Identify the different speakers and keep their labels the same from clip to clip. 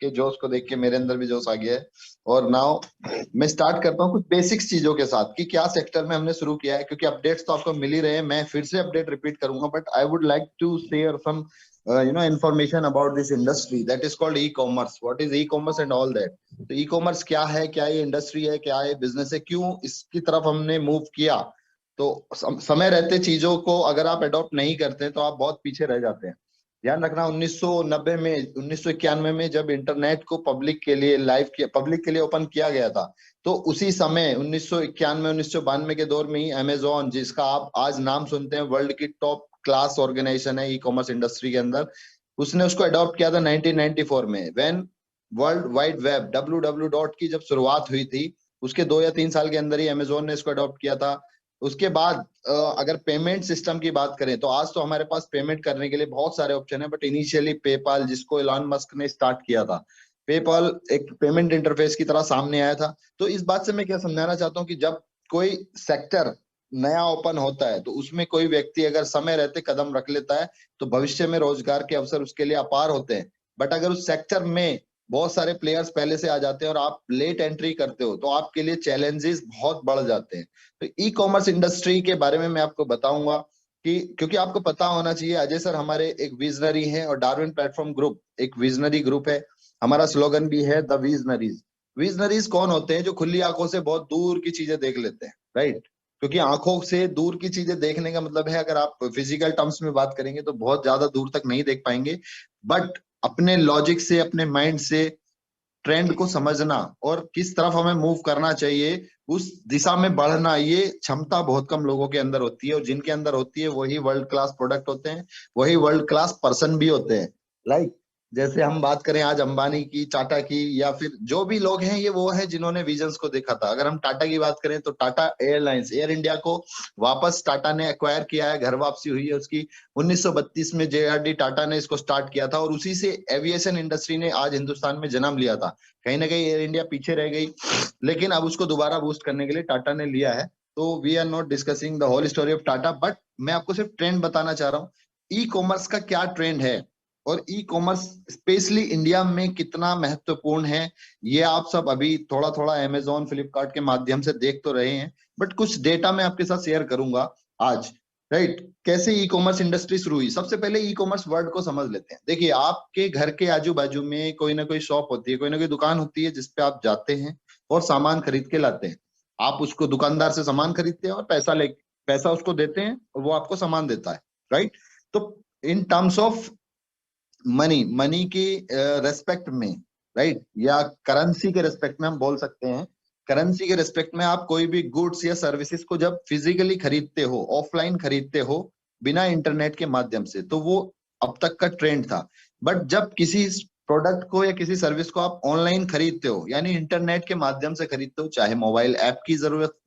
Speaker 1: आपके जोश को देख के मेरे अंदर भी जोश आ गया है। और नाउ मैं स्टार्ट करता हूँ कुछ बेसिक्स चीजों के साथ कि क्या सेक्टर में हमने शुरू किया है, क्योंकि अपडेट्स तो आपको मिल ही रहे हैं। मैं फिर से अपडेट रिपीट करूंगा, but I would like to share some information about this industry that is called e-commerce. What is e-commerce and all that? तो e-commerce क्या है, क्या ये इंडस्ट्री है, क्या ये बिजनेस है, क्यों इसकी तरफ हमने मूव किया। तो समय रहते चीजों को अगर आप अडॉप्ट नहीं करते तो आप बहुत पीछे रह जाते हैं। ध्यान रखना 1990 में 1991 में जब इंटरनेट को पब्लिक के लिए पब्लिक के लिए ओपन किया गया था, तो उसी समय 1991 1992 के दौर में ही अमेजोन, जिसका आप आज नाम सुनते हैं, वर्ल्ड की टॉप क्लास ऑर्गेनाइजेशन है ई कॉमर्स इंडस्ट्री के अंदर, उसने उसको अडॉप्ट किया था 1994 में। When world wide web www की जब शुरुआत हुई थी, उसके 2 या 3 साल के अंदर ही अमेजोन ने इसको अडॉप्ट किया था। उसके बाद अगर पेमेंट सिस्टम की बात करें तो आज तो हमारे पास पेमेंट करने के लिए बहुत सारे ऑप्शन है, बट इनिशियली पेपाल, जिसको इलॉन मस्क ने स्टार्ट किया था, पेपाल एक पेमेंट इंटरफेस की तरह सामने आया था। तो इस बात से मैं क्या समझाना चाहता हूँ कि जब कोई सेक्टर नया ओपन होता है तो उसमें कोई व्यक्ति अगर समय रहते कदम रख लेता है तो भविष्य में रोजगार के अवसर उसके लिए अपार होते हैं। बट अगर उस सेक्टर में बहुत सारे प्लेयर्स पहले से आ जाते हैं और आप लेट एंट्री करते हो तो आपके लिए चैलेंजेस बहुत बढ़ जाते हैं। तो ई कॉमर्स इंडस्ट्री के बारे में मैं आपको बताऊंगा कि, क्योंकि आपको पता होना चाहिए, अजय सर हमारे एक विजनरी हैं और डार्विन प्लेटफॉर्म ग्रुप एक विजनरी ग्रुप है। हमारा स्लोगन भी है द विजनरीज। विजनरीज कौन होते हैं? जो खुली आंखों से बहुत दूर की चीजें देख लेते हैं, राइट? क्योंकि आंखों से दूर की चीजें देखने का मतलब है, अगर आप फिजिकल टर्म्स में बात करेंगे तो बहुत ज्यादा दूर तक नहीं देख पाएंगे, बट अपने लॉजिक से, अपने माइंड से ट्रेंड को समझना और किस तरफ हमें मूव करना चाहिए, उस दिशा में बढ़ना, ये क्षमता बहुत कम लोगों के अंदर होती है। और जिनके अंदर होती है वही वर्ल्ड क्लास प्रोडक्ट होते हैं, वही वर्ल्ड क्लास पर्सन भी होते हैं। लाइक जैसे हम बात करें आज अंबानी की, टाटा की, या फिर जो भी लोग हैं, ये वो है जिन्होंने विजन्स को देखा था। अगर हम टाटा की बात करें तो टाटा एयरलाइंस, एयर इंडिया को वापस टाटा ने एक्वायर किया है, घर वापसी हुई है उसकी। 1932 में जेआरडी टाटा ने इसको स्टार्ट किया था और उसी से एविएशन इंडस्ट्री ने आज हिंदुस्तान में जन्म लिया था। कहीं ना कहीं एयर इंडिया पीछे रह गई, लेकिन अब उसको दोबारा बूस्ट करने के लिए टाटा ने लिया है। तो we are not discussing the whole story of Tata, but मैं आपको सिर्फ ट्रेंड बताना चाह रहा हूँ ई कॉमर्स का क्या ट्रेंड है और ई कॉमर्स स्पेशली इंडिया में कितना महत्वपूर्ण है। ये आप सब अभी थोड़ा थोड़ा अमेजोन, फ्लिपकार्ट के माध्यम से देख तो रहे हैं, बट कुछ डेटा मैं आपके साथ शेयर करूंगा आज, राइट? कैसे ई कॉमर्स इंडस्ट्री शुरू हुई। सबसे पहले ई कॉमर्स वर्ड को समझ लेते हैं। देखिए, आपके घर के आजू बाजू में कोई ना कोई शॉप होती है, कोई ना कोई दुकान होती है जिसपे आप जाते हैं और सामान खरीद के लाते हैं। आप उसको दुकानदार से सामान खरीदते हैं और पैसा उसको देते हैं और वो आपको सामान देता है, राइट? तो इन टर्म्स ऑफ मनी की रेस्पेक्ट में, राइट, या करेंसी के रेस्पेक्ट में हम बोल सकते हैं, करेंसी के रेस्पेक्ट में आप कोई भी गुड्स या सर्विसेज को जब फिजिकली खरीदते हो, ऑफलाइन खरीदते हो, बिना इंटरनेट के माध्यम से, तो वो अब तक का ट्रेंड था। बट जब किसी प्रोडक्ट को या किसी सर्विस को आप ऑनलाइन खरीदते हो, यानी इंटरनेट के माध्यम से खरीदते हो, चाहे मोबाइल ऐप की जरूरत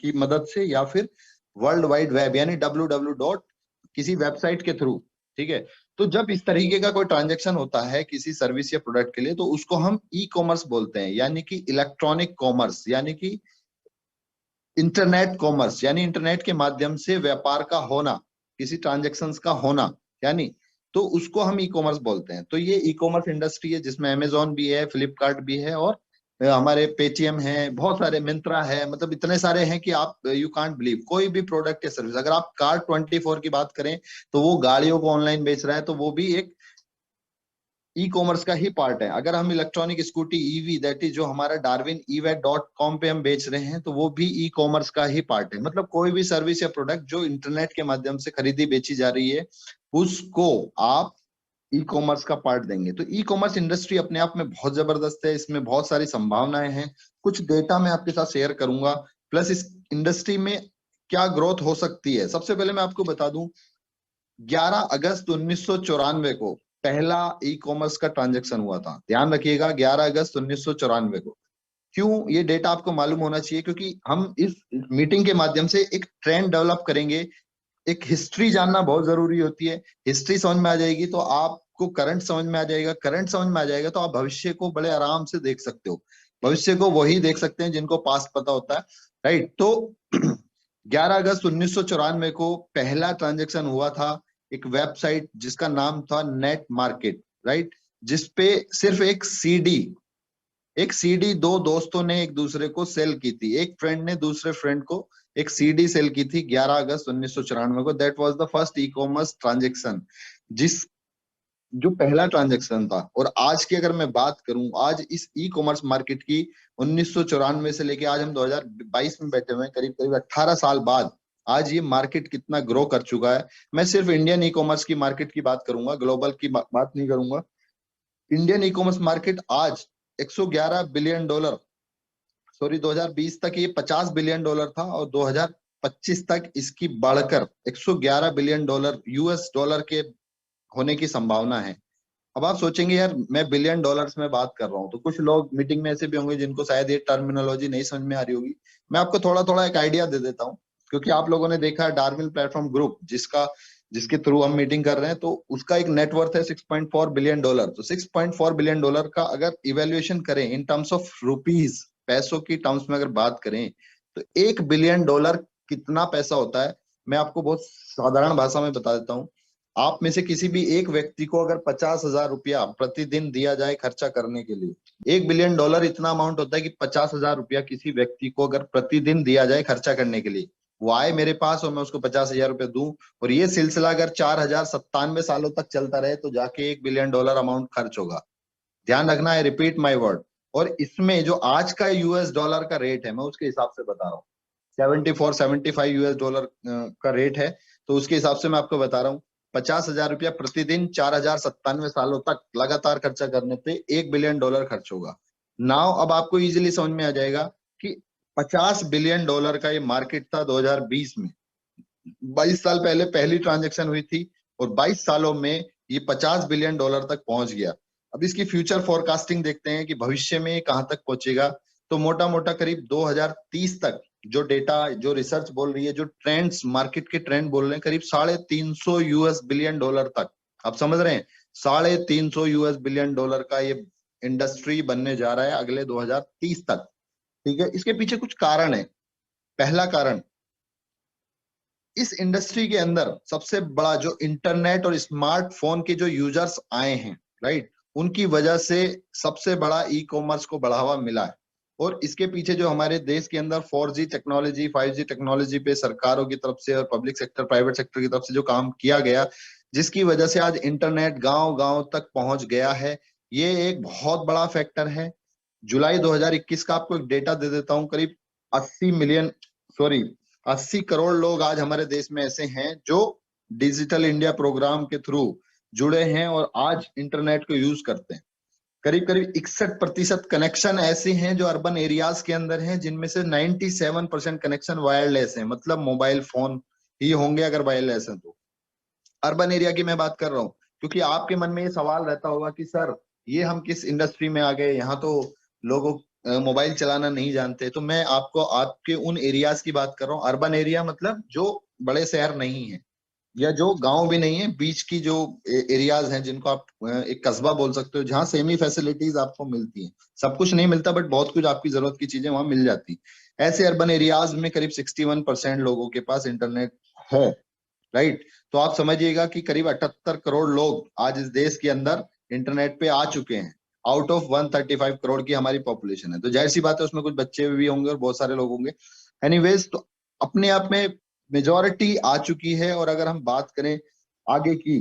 Speaker 1: की मदद से या फिर वर्ल्ड वाइड वेब यानी www. किसी वेबसाइट के थ्रू, ठीक है? तो जब इस तरीके का कोई ट्रांजैक्शन होता है किसी सर्विस या प्रोडक्ट के लिए, तो उसको हम ई कॉमर्स बोलते हैं, यानी कि इलेक्ट्रॉनिक कॉमर्स, यानी कि इंटरनेट कॉमर्स, यानी इंटरनेट के माध्यम से व्यापार का होना, किसी ट्रांजैक्शंस का होना, यानी तो उसको हम ई कॉमर्स बोलते हैं। तो ये ई कॉमर्स इंडस्ट्री है जिसमें अमेजोन भी है, फ्लिपकार्ट भी है, और हमारे पेटीएम है, बहुत सारे, मिंत्रा है, मतलब इतने सारे हैं कि आप यू कांट बिलीव। कोई भी प्रोडक्ट या सर्विस, अगर आप कार 24 की बात करें तो वो गाड़ियों को ऑनलाइन बेच रहा है, तो वो भी एक ई कॉमर्स का ही पार्ट है। अगर हम electronic scooty EV, that is जो हमारा डार्विन evac.com पे हम बेच रहे हैं, तो वो भी ई कॉमर्स का ही पार्ट है। मतलब कोई भी सर्विस या प्रोडक्ट जो इंटरनेट के माध्यम से खरीदी बेची जा रही है, उसको आप ई कॉमर्स का पार्ट देंगे। तो ई कॉमर्स इंडस्ट्री अपने आप में बहुत जबरदस्त है, इसमें बहुत सारी संभावनाएं हैं। कुछ डेटा मैं आपके साथ शेयर करूंगा, प्लस इस इंडस्ट्री में क्या ग्रोथ हो सकती है। सबसे पहले मैं आपको बता दूं, 11 अगस्त 1994 को पहला ई कॉमर्स का ट्रांजैक्शन हुआ था। ध्यान रखिएगा, 11 अगस्त 1994 को। क्यों ये डेटा आपको मालूम होना चाहिए? क्योंकि हम इस मीटिंग के माध्यम से एक ट्रेंड डेवलप करेंगे। एक हिस्ट्री जानना बहुत जरूरी होती है। हिस्ट्री समझ में आ जाएगी तो आपको करंट समझ में आ जाएगा, करंट समझ में आ जाएगा तो आप भविष्य को बड़े आराम से देख सकते हो। भविष्य को वही देख सकते हैं जिनको पास्ट पता होता है, राइट? तो 11 अगस्त 1994 को पहला ट्रांजैक्शन हुआ था एक वेबसाइट जिसका नाम था नेट मार्केट, राइट? जिसपे सिर्फ एक सीडी दो दोस्तों ने एक दूसरे को सेल की थी। एक फ्रेंड ने दूसरे फ्रेंड को एक सीडी सेल की थी 11 अगस्त 1994 को। That was the first e commerce transaction, जिस जो पहला ट्रांजैक्शन था। और आज की अगर मैं बात करूं, आज इस ई कॉमर्स मार्केट की 1994 से लेके आज हम 2022 में बैठे हुए हैं, करीब करीब 18 साल बाद आज ये मार्केट कितना ग्रो कर चुका है। मैं सिर्फ इंडियन ई कॉमर्स की मार्केट की बात करूंगा, ग्लोबल की बात नहीं करूंगा। इंडियन ई कॉमर्स मार्केट आज 111 बिलियन डॉलर, सॉरी 2020 तक ये 50 बिलियन डॉलर था और 2025 तक इसकी बढ़कर 111 बिलियन डॉलर यूएस डॉलर के होने की संभावना है। अब आप सोचेंगे यार मैं बिलियन डॉलर्स में बात कर रहा हूँ, तो कुछ लोग मीटिंग में ऐसे भी होंगे जिनको शायद ये टर्मिनोलॉजी नहीं समझ में आ रही होगी। मैं आपको थोड़ा थोड़ा एक आइडिया दे देता हूँ, क्योंकि आप लोगों ने देखा है डार्विन प्लेटफॉर्म ग्रुप जिसके थ्रू हम मीटिंग कर रहे हैं, तो उसका एक नेटवर्थ है 6.4 बिलियन डॉलर। तो 6.4 बिलियन डॉलर का अगर इवेल्युएशन करें इन टर्म्स ऑफ रुपीज, पैसों की टर्म्स में अगर बात करें, तो 1 बिलियन डॉलर कितना पैसा होता है। मैं आपको बहुत साधारण भाषा में बता देता हूँ। आप में से किसी भी एक व्यक्ति को अगर 50,000 रुपया प्रतिदिन दिया जाए खर्चा करने के लिए, 1 बिलियन डॉलर इतना अमाउंट होता है कि 50,000 रुपया किसी व्यक्ति को अगर प्रतिदिन दिया जाए खर्चा करने के लिए, वो आए मेरे पास और मैं उसको 50,000 रुपया दूं, और ये सिलसिला अगर 4,097 सालों तक चलता रहे, तो जाके 1 बिलियन डॉलर अमाउंट खर्च होगा। ध्यान रखना है, रिपीट माई वर्ड। और इसमें जो आज का यूएस डॉलर का रेट है, मैं उसके हिसाब से बता रहा हूँ, 74-75 यूएस डॉलर का रेट है, तो उसके हिसाब से मैं आपको बता रहा हूँ 50,000 रुपया प्रतिदिन 4,097 सालों तक लगातार खर्चा करने पे 1 बिलियन डॉलर खर्च होगा। नाउ अब आपको इजीली समझ में आ जाएगा कि 50 बिलियन डॉलर का ये मार्केट था 2020 में। 22 साल पहले पहली ट्रांजेक्शन हुई थी और 22 सालों में ये 50 बिलियन डॉलर तक पहुंच गया। अब इसकी फ्यूचर फोरकास्टिंग देखते हैं कि भविष्य में ये कहां तक पहुंचेगा। तो मोटा मोटा करीब 2030 तक जो डेटा, जो रिसर्च बोल रही है, जो ट्रेंड्स, मार्केट के ट्रेंड बोल रहे हैं, करीब 350 यूएस बिलियन डॉलर तक। आप समझ रहे हैं, 350 यूएस बिलियन डॉलर का ये इंडस्ट्री बनने जा रहा है अगले 2030 तक। ठीक है, इसके पीछे कुछ कारण है। पहला कारण, इस इंडस्ट्री के अंदर सबसे बड़ा जो इंटरनेट और स्मार्टफोन के जो यूजर्स आए हैं, राइट, उनकी वजह से सबसे बड़ा ई कॉमर्स को बढ़ावा मिला है। और इसके पीछे जो हमारे देश के अंदर 4G टेक्नोलॉजी, 5G टेक्नोलॉजी पे सरकारों की तरफ से और पब्लिक सेक्टर, प्राइवेट सेक्टर की तरफ से जो काम किया गया, जिसकी वजह से आज इंटरनेट गांव गांव तक पहुंच गया है, ये एक बहुत बड़ा फैक्टर है। जुलाई 2021 का आपको एक डेटा दे देता हूं, करीब 80 मिलियन, सॉरी 80 करोड़ लोग आज हमारे देश में ऐसे हैं जो डिजिटल इंडिया प्रोग्राम के थ्रू जुड़े हैं और आज इंटरनेट को यूज करते हैं। करीब करीब 61% कनेक्शन ऐसे हैं जो अर्बन एरियाज के अंदर हैं, जिनमें से 97% कनेक्शन वायरलेस है, मतलब मोबाइल फोन ही होंगे अगर वायरलेस है तो। अर्बन एरिया की मैं बात कर रहा हूँ, क्योंकि आपके मन में ये सवाल रहता होगा कि सर ये हम किस इंडस्ट्री में आ गए, यहाँ तो लोगों मोबाइल चलाना नहीं जानते। तो मैं आपको आपके उन एरियाज की बात कर रहा हूँ। अर्बन एरिया मतलब जो बड़े शहर नहीं है या जो गांव भी नहीं है, बीच की जो एरियाज हैं, जिनको आप एक कस्बा बोल सकते हो, जहाँ सेमी फैसिलिटीज आपको मिलती हैं। सब कुछ नहीं मिलता, बट बहुत कुछ आपकी जरूरत की चीजें वहां मिल जाती। ऐसे अर्बन एरियाज में करीब 61% लोगों के पास इंटरनेट है, राइट। तो आप समझिएगा कि करीब 78 करोड़ लोग आज इस देश के अंदर इंटरनेट पे आ चुके हैं, आउट ऑफ 135 करोड़ की हमारी पॉपुलेशन है। तो जाहिर सी बात है उसमें कुछ बच्चे भी होंगे और बहुत सारे लोग होंगे। एनीवेज, तो अपने आप में मेजोरिटी आ चुकी है। और अगर हम बात करें आगे की,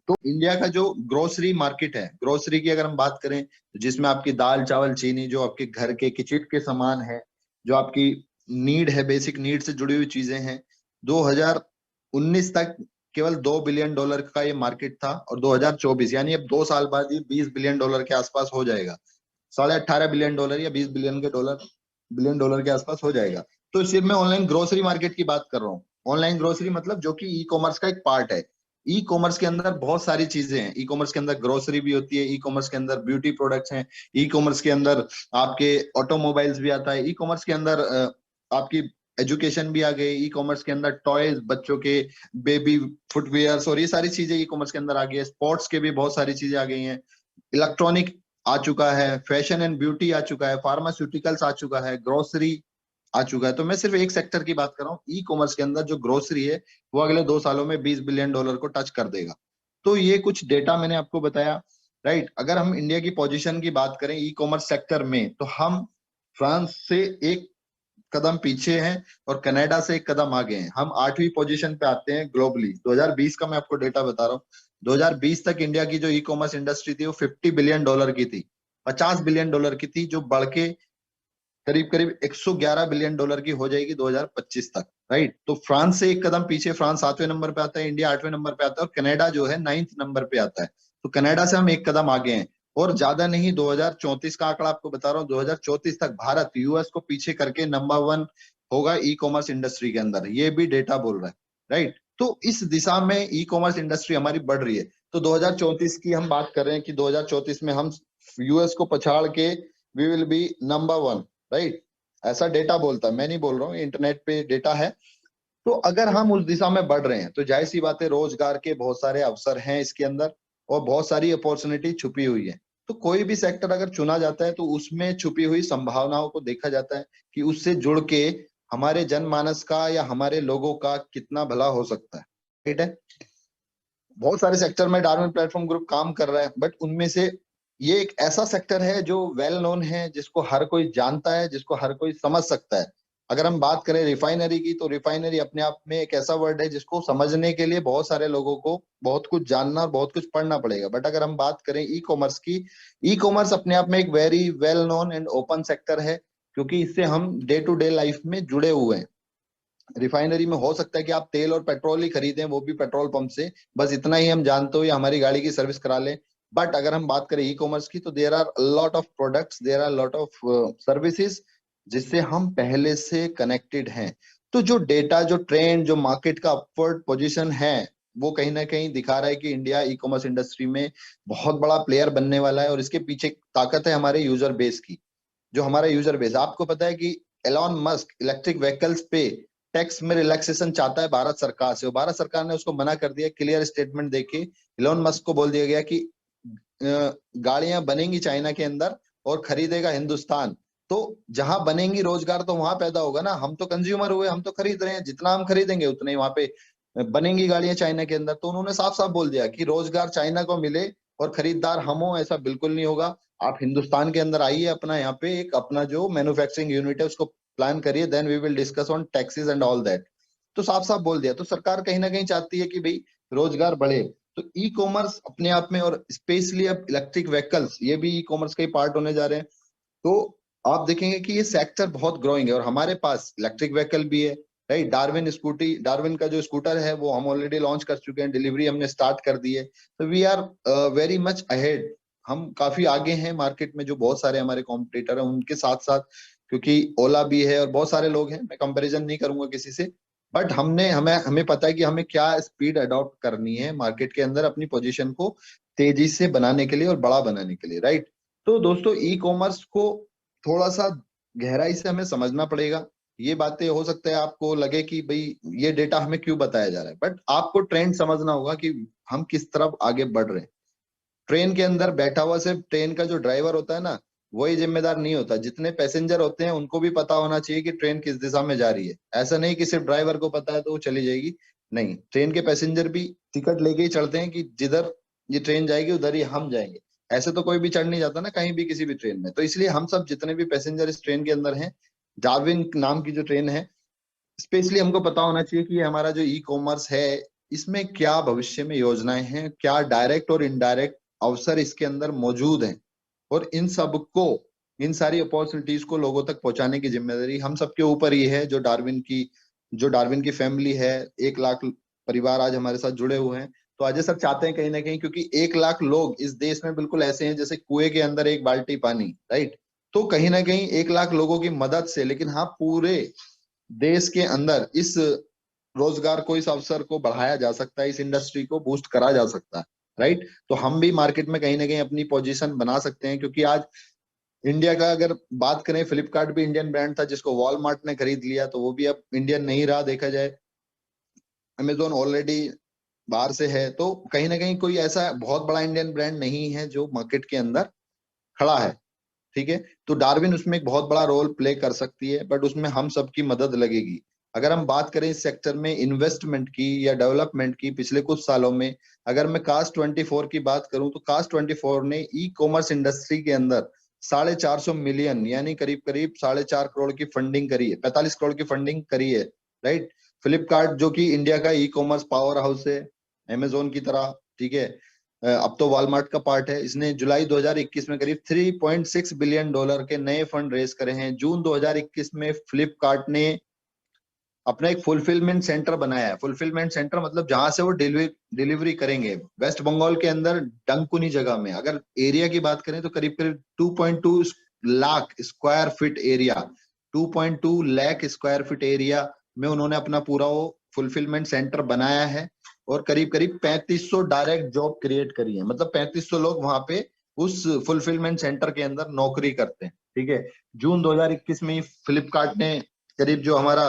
Speaker 1: तो इंडिया का जो ग्रोसरी मार्केट है, ग्रोसरी की अगर हम बात करें, तो जिसमें आपकी दाल चावल चीनी, जो आपके घर के किचन के सामान है, जो आपकी नीड है, बेसिक नीड से जुड़ी हुई चीजें हैं, 2019 तक केवल 2 बिलियन डॉलर का ये मार्केट था। और 2024 यानी अब 2 साल बाद ये 20 बिलियन डॉलर के आसपास हो जाएगा। 18.5 बिलियन डॉलर या 20 बिलियन डॉलर के आसपास हो जाएगा। तो सिर्फ मैं ऑनलाइन ग्रोसरी मार्केट की बात कर रहा हूँ। ऑनलाइन ग्रोसरी मतलब जो कि ई कॉमर्स का एक पार्ट है। ई कॉमर्स के अंदर बहुत सारी चीजें हैं। ई कॉमर्स के अंदर ग्रोसरी भी होती है, ई कॉमर्स के अंदर ब्यूटी प्रोडक्ट्स हैं, ई कॉमर्स के अंदर आपके ऑटोमोबाइल्स भी आता है, ई कॉमर्स के अंदर आपकी एजुकेशन भी आ गई, ई कॉमर्स के अंदर टॉयज, बच्चों के बेबी फुटवेयर्स और ये सारी चीजें ई कॉमर्स के अंदर आ गई है। स्पोर्ट्स के भी बहुत सारी चीजें आ गई हैं, इलेक्ट्रॉनिक आ चुका है, फैशन एंड ब्यूटी आ चुका है, फार्मास्यूटिकल्स आ चुका है, ग्रोसरी आ चुका है। तो मैं सिर्फ एक सेक्टर की बात कर रहा हूँ, ई कॉमर्स के अंदर जो ग्रोसरी है वो अगले 2 सालों में 20 बिलियन डॉलर को टच कर देगा। तो ये कुछ डेटा मैंने आपको बताया। राइट। अगर हम इंडिया की पोजीशन की बात करें ई कॉमर्स सेक्टर में, तो हम फ्रांस से एक कदम पीछे हैं और कनाडा से एक कदम आगे हैं। हम 8वीं पोजीशन पे आते हैं ग्लोबली। 2020 का मैं आपको डेटा बता रहा हूँ। 2020 तक इंडिया की जो ई कॉमर्स इंडस्ट्री थी वो $50 बिलियन की थी, $50 बिलियन की थी, जो बढ़ के करीब करीब $111 बिलियन की हो जाएगी 2025 तक। राइट। तो फ्रांस से एक कदम पीछे, फ्रांस 7वें नंबर पे आता है, इंडिया 8वें नंबर पे आता है, और कनाडा जो है 9th नंबर पे आता है। तो कनाडा से हम एक कदम आगे हैं। और ज्यादा नहीं, 2034 का आंकड़ा आपको बता रहा हूँ, 2034 तक भारत यूएस को पीछे करके नंबर 1 होगा ई कॉमर्स इंडस्ट्री के अंदर। ये भी डेटा बोल रहा है। राइट। तो इस दिशा में ई कॉमर्स इंडस्ट्री हमारी बढ़ रही है। तो 2034 की हम बात कर रहे हैं कि 2034 में हम यूएस को पछाड़ के we will be number 1। Right. ऐसा डेटा बोलता है, मैं नहीं बोल रहा हूँ, इंटरनेट पे डेटा है। तो अगर हम उस दिशा में बढ़ रहे हैं तो जाहिर सी बात है, रोजगार के बहुत सारे अवसर हैं इसके अंदर, और बहुत सारी अपॉर्चुनिटी छुपी हुई है। तो कोई भी सेक्टर अगर चुना जाता है तो उसमें छुपी हुई संभावनाओं को देखा जाता है कि उससे जुड़ के हमारे जनमानस का या हमारे लोगों का कितना भला हो सकता है। ठीक है। बहुत सारे सेक्टर में डार्विन प्लेटफॉर्म ग्रुप काम कर रहा है, बट उनमें से ये एक ऐसा सेक्टर है जो वेल नोन है, जिसको हर कोई जानता है, जिसको हर कोई समझ सकता है। अगर हम बात करें रिफाइनरी की, तो रिफाइनरी अपने आप में एक ऐसा वर्ड है जिसको समझने के लिए बहुत सारे लोगों को बहुत कुछ जानना और बहुत कुछ पढ़ना पड़ेगा। बट अगर हम बात करें ई कॉमर्स की, ई कॉमर्स अपने आप में एक very well known and open sector है, क्योंकि इससे हम डे टू डे लाइफ में जुड़े हुए हैं। रिफाइनरी में हो सकता है कि आप तेल और पेट्रोल ही खरीदें, वो भी पेट्रोल पंप से, बस इतना ही हम जानते हो, या हमारी गाड़ी की सर्विस करा लें। बट अगर हम बात करें ई कॉमर्स की, तो there are lot of products, there are lot of services जिससे हम पहले से कनेक्टेड हैं। तो जो डेटा, जो ट्रेंड, जो मार्केट का अपवर्ड पोजीशन है, वो कहीं ना कहीं दिखा रहा है कि इंडिया ई कॉमर्स इंडस्ट्री में बहुत बड़ा प्लेयर बनने वाला है। और इसके पीछे ताकत है हमारे यूजर बेस की। जो हमारा यूजर बेस, आपको पता है कि एलॉन मस्क इलेक्ट्रिक व्हीकल्स पे टैक्स में रिलैक्सेशन चाहता है भारत सरकार से, और भारत सरकार ने उसको मना कर दिया। क्लियर स्टेटमेंट देके एलॉन मस्क को बोल दिया गया कि गाड़ियां बनेंगी चाइना के अंदर और खरीदेगा हिंदुस्तान। तो जहां बनेंगी रोजगार तो वहां पैदा होगा ना। हम तो कंज्यूमर हुए, हम तो खरीद रहे हैं, जितना हम खरीदेंगे उतने ही वहां पे बनेंगी गाड़ियां चाइना के अंदर। तो उन्होंने साफ साफ बोल दिया कि रोजगार चाइना को मिले और खरीदार हम हो, ऐसा बिल्कुल नहीं होगा। आप हिंदुस्तान के अंदर आइए, अपना यहाँ पे एक अपना जो मैन्युफैक्चरिंग यूनिट है उसको प्लान करिए, then we will discuss on taxes and all that. तो साफ साफ बोल दिया। तो सरकार कहीं ना कहीं चाहती है कि भाई रोजगार बढ़े। तो ई कॉमर्स अपने आप में, और स्पेशली अब इलेक्ट्रिक व्हीकल्स, ये भी ई कॉमर्स का ही पार्ट होने जा रहे हैं। तो आप देखेंगे कि ये सेक्टर बहुत ग्रोइंग है, और हमारे पास इलेक्ट्रिक व्हीकल भी है। राइट। डार्विन स्कूटी, डार्विन का जो स्कूटर है वो हम ऑलरेडी लॉन्च कर चुके हैं, डिलीवरी हमने स्टार्ट कर दी है। तो we are very much ahead. हम काफी आगे हैं मार्केट में, जो बहुत सारे हमारे कॉम्पिटिटर हैं उनके साथ साथ, क्योंकि ओला भी है और बहुत सारे लोग हैं। मैं कंपैरिजन नहीं करूंगा किसी से, बट हमने हमें हमें पता है कि हमें क्या स्पीड अडॉप्ट करनी है मार्केट के अंदर, अपनी पोजीशन को तेजी से बनाने के लिए और बड़ा बनाने के लिए। राइट। तो दोस्तों, ई कॉमर्स को थोड़ा सा गहराई से हमें समझना पड़ेगा। ये बातें हो सकता है आपको लगे कि भाई ये डेटा हमें क्यों बताया जा रहा है, बट आपको ट्रेंड समझना होगा कि हम किस तरफ आगे बढ़ रहे हैं। ट्रेन के अंदर बैठा हुआ सिर्फ ट्रेन का जो ड्राइवर होता है ना, वही जिम्मेदार नहीं होता। जितने पैसेंजर होते हैं उनको भी पता होना चाहिए कि ट्रेन किस दिशा में जा रही है। ऐसा नहीं कि सिर्फ ड्राइवर को पता है तो वो चली जाएगी। नहीं, ट्रेन के पैसेंजर भी टिकट लेके ही चढ़ते हैं कि जिधर ये ट्रेन जाएगी उधर ही हम जाएंगे। ऐसे तो कोई भी चढ़ नहीं जाता ना कहीं भी किसी भी ट्रेन में। तो इसलिए हम सब जितने भी पैसेंजर इस ट्रेन के अंदर हैं, डार्विन नाम की जो ट्रेन है, स्पेशली हमको पता होना चाहिए कि हमारा जो ई कॉमर्स है, इसमें क्या भविष्य में योजनाएं हैं, क्या डायरेक्ट और इनडायरेक्ट अवसर इसके अंदर मौजूद हैं। और इन सबको, इन सारी अपॉर्चुनिटीज को लोगों तक पहुंचाने की जिम्मेदारी हम सबके ऊपर ही है। जो डार्विन की फैमिली है, 1 लाख परिवार आज हमारे साथ जुड़े हुए हैं। तो अजय सर चाहते हैं कहीं ना कहीं, क्योंकि 1 लाख लोग इस देश में बिल्कुल ऐसे हैं जैसे कुएं के अंदर एक बाल्टी पानी। राइट। तो कहीं ना कहीं 1 लाख लोगों की मदद से, लेकिन हाँ, पूरे देश के अंदर इस रोजगार को, इस अवसर को बढ़ाया जा सकता है, इस इंडस्ट्री को बूस्ट करा जा सकता है। राइट। तो हम भी मार्केट में कहीं ना कहीं अपनी पोजीशन बना सकते हैं, क्योंकि आज इंडिया का अगर बात करें, फ्लिपकार्ट भी इंडियन ब्रांड था जिसको वॉलमार्ट ने खरीद लिया, तो वो भी अब इंडियन नहीं रहा देखा जाए। अमेजोन ऑलरेडी बाहर से है। तो कहीं ना कहीं कोई ऐसा बहुत बड़ा इंडियन ब्रांड नहीं है जो मार्केट के अंदर खड़ा है। ठीक है। तो डार्विन उसमें एक बहुत बड़ा रोल प्ले कर सकती है, बट उसमें हम सबकी मदद लगेगी। अगर हम बात करें इस सेक्टर में इन्वेस्टमेंट की या डेवलपमेंट की पिछले कुछ सालों में, अगर मैं कास्ट 24 की बात करूं तो कास्ट 24 ने ई कॉमर्स इंडस्ट्री के अंदर 450 मिलियन यानी करीब करीब 4.5 करोड़ की फंडिंग करी है, 45 करोड़ की फंडिंग करी है, राइट। फ्लिपकार्ट जो कि इंडिया का ई कॉमर्स पावर हाउस है, अमेजोन की तरह, ठीक है, अब तो वॉलमार्ट का पार्ट है, इसने जुलाई 2021 में करीब 3.6 बिलियन डॉलर के नए फंड रेज करे हैं। जून 2021 में फ्लिपकार्ट ने अपना एक फुलफिलमेंट सेंटर बनाया है। फुलफिलमेंट सेंटर मतलब जहां से वो डिलीवरी करेंगे, वेस्ट बंगाल के अंदर डंकुनी जगह में। अगर एरिया की बात करें तो करीब करीब 2.2 lakh square feet area, 2.2 lakh square feet area में उन्होंने अपना पूरा वो फुलफिलमेंट सेंटर बनाया है और करीब करीब 3500 डायरेक्ट जॉब क्रिएट करी है। मतलब 3500 लोग वहां पे उस फुलफिलमेंट सेंटर के अंदर नौकरी करते हैं, ठीक है। जून 2021 में फ्लिपकार्ट ने करीब जो हमारा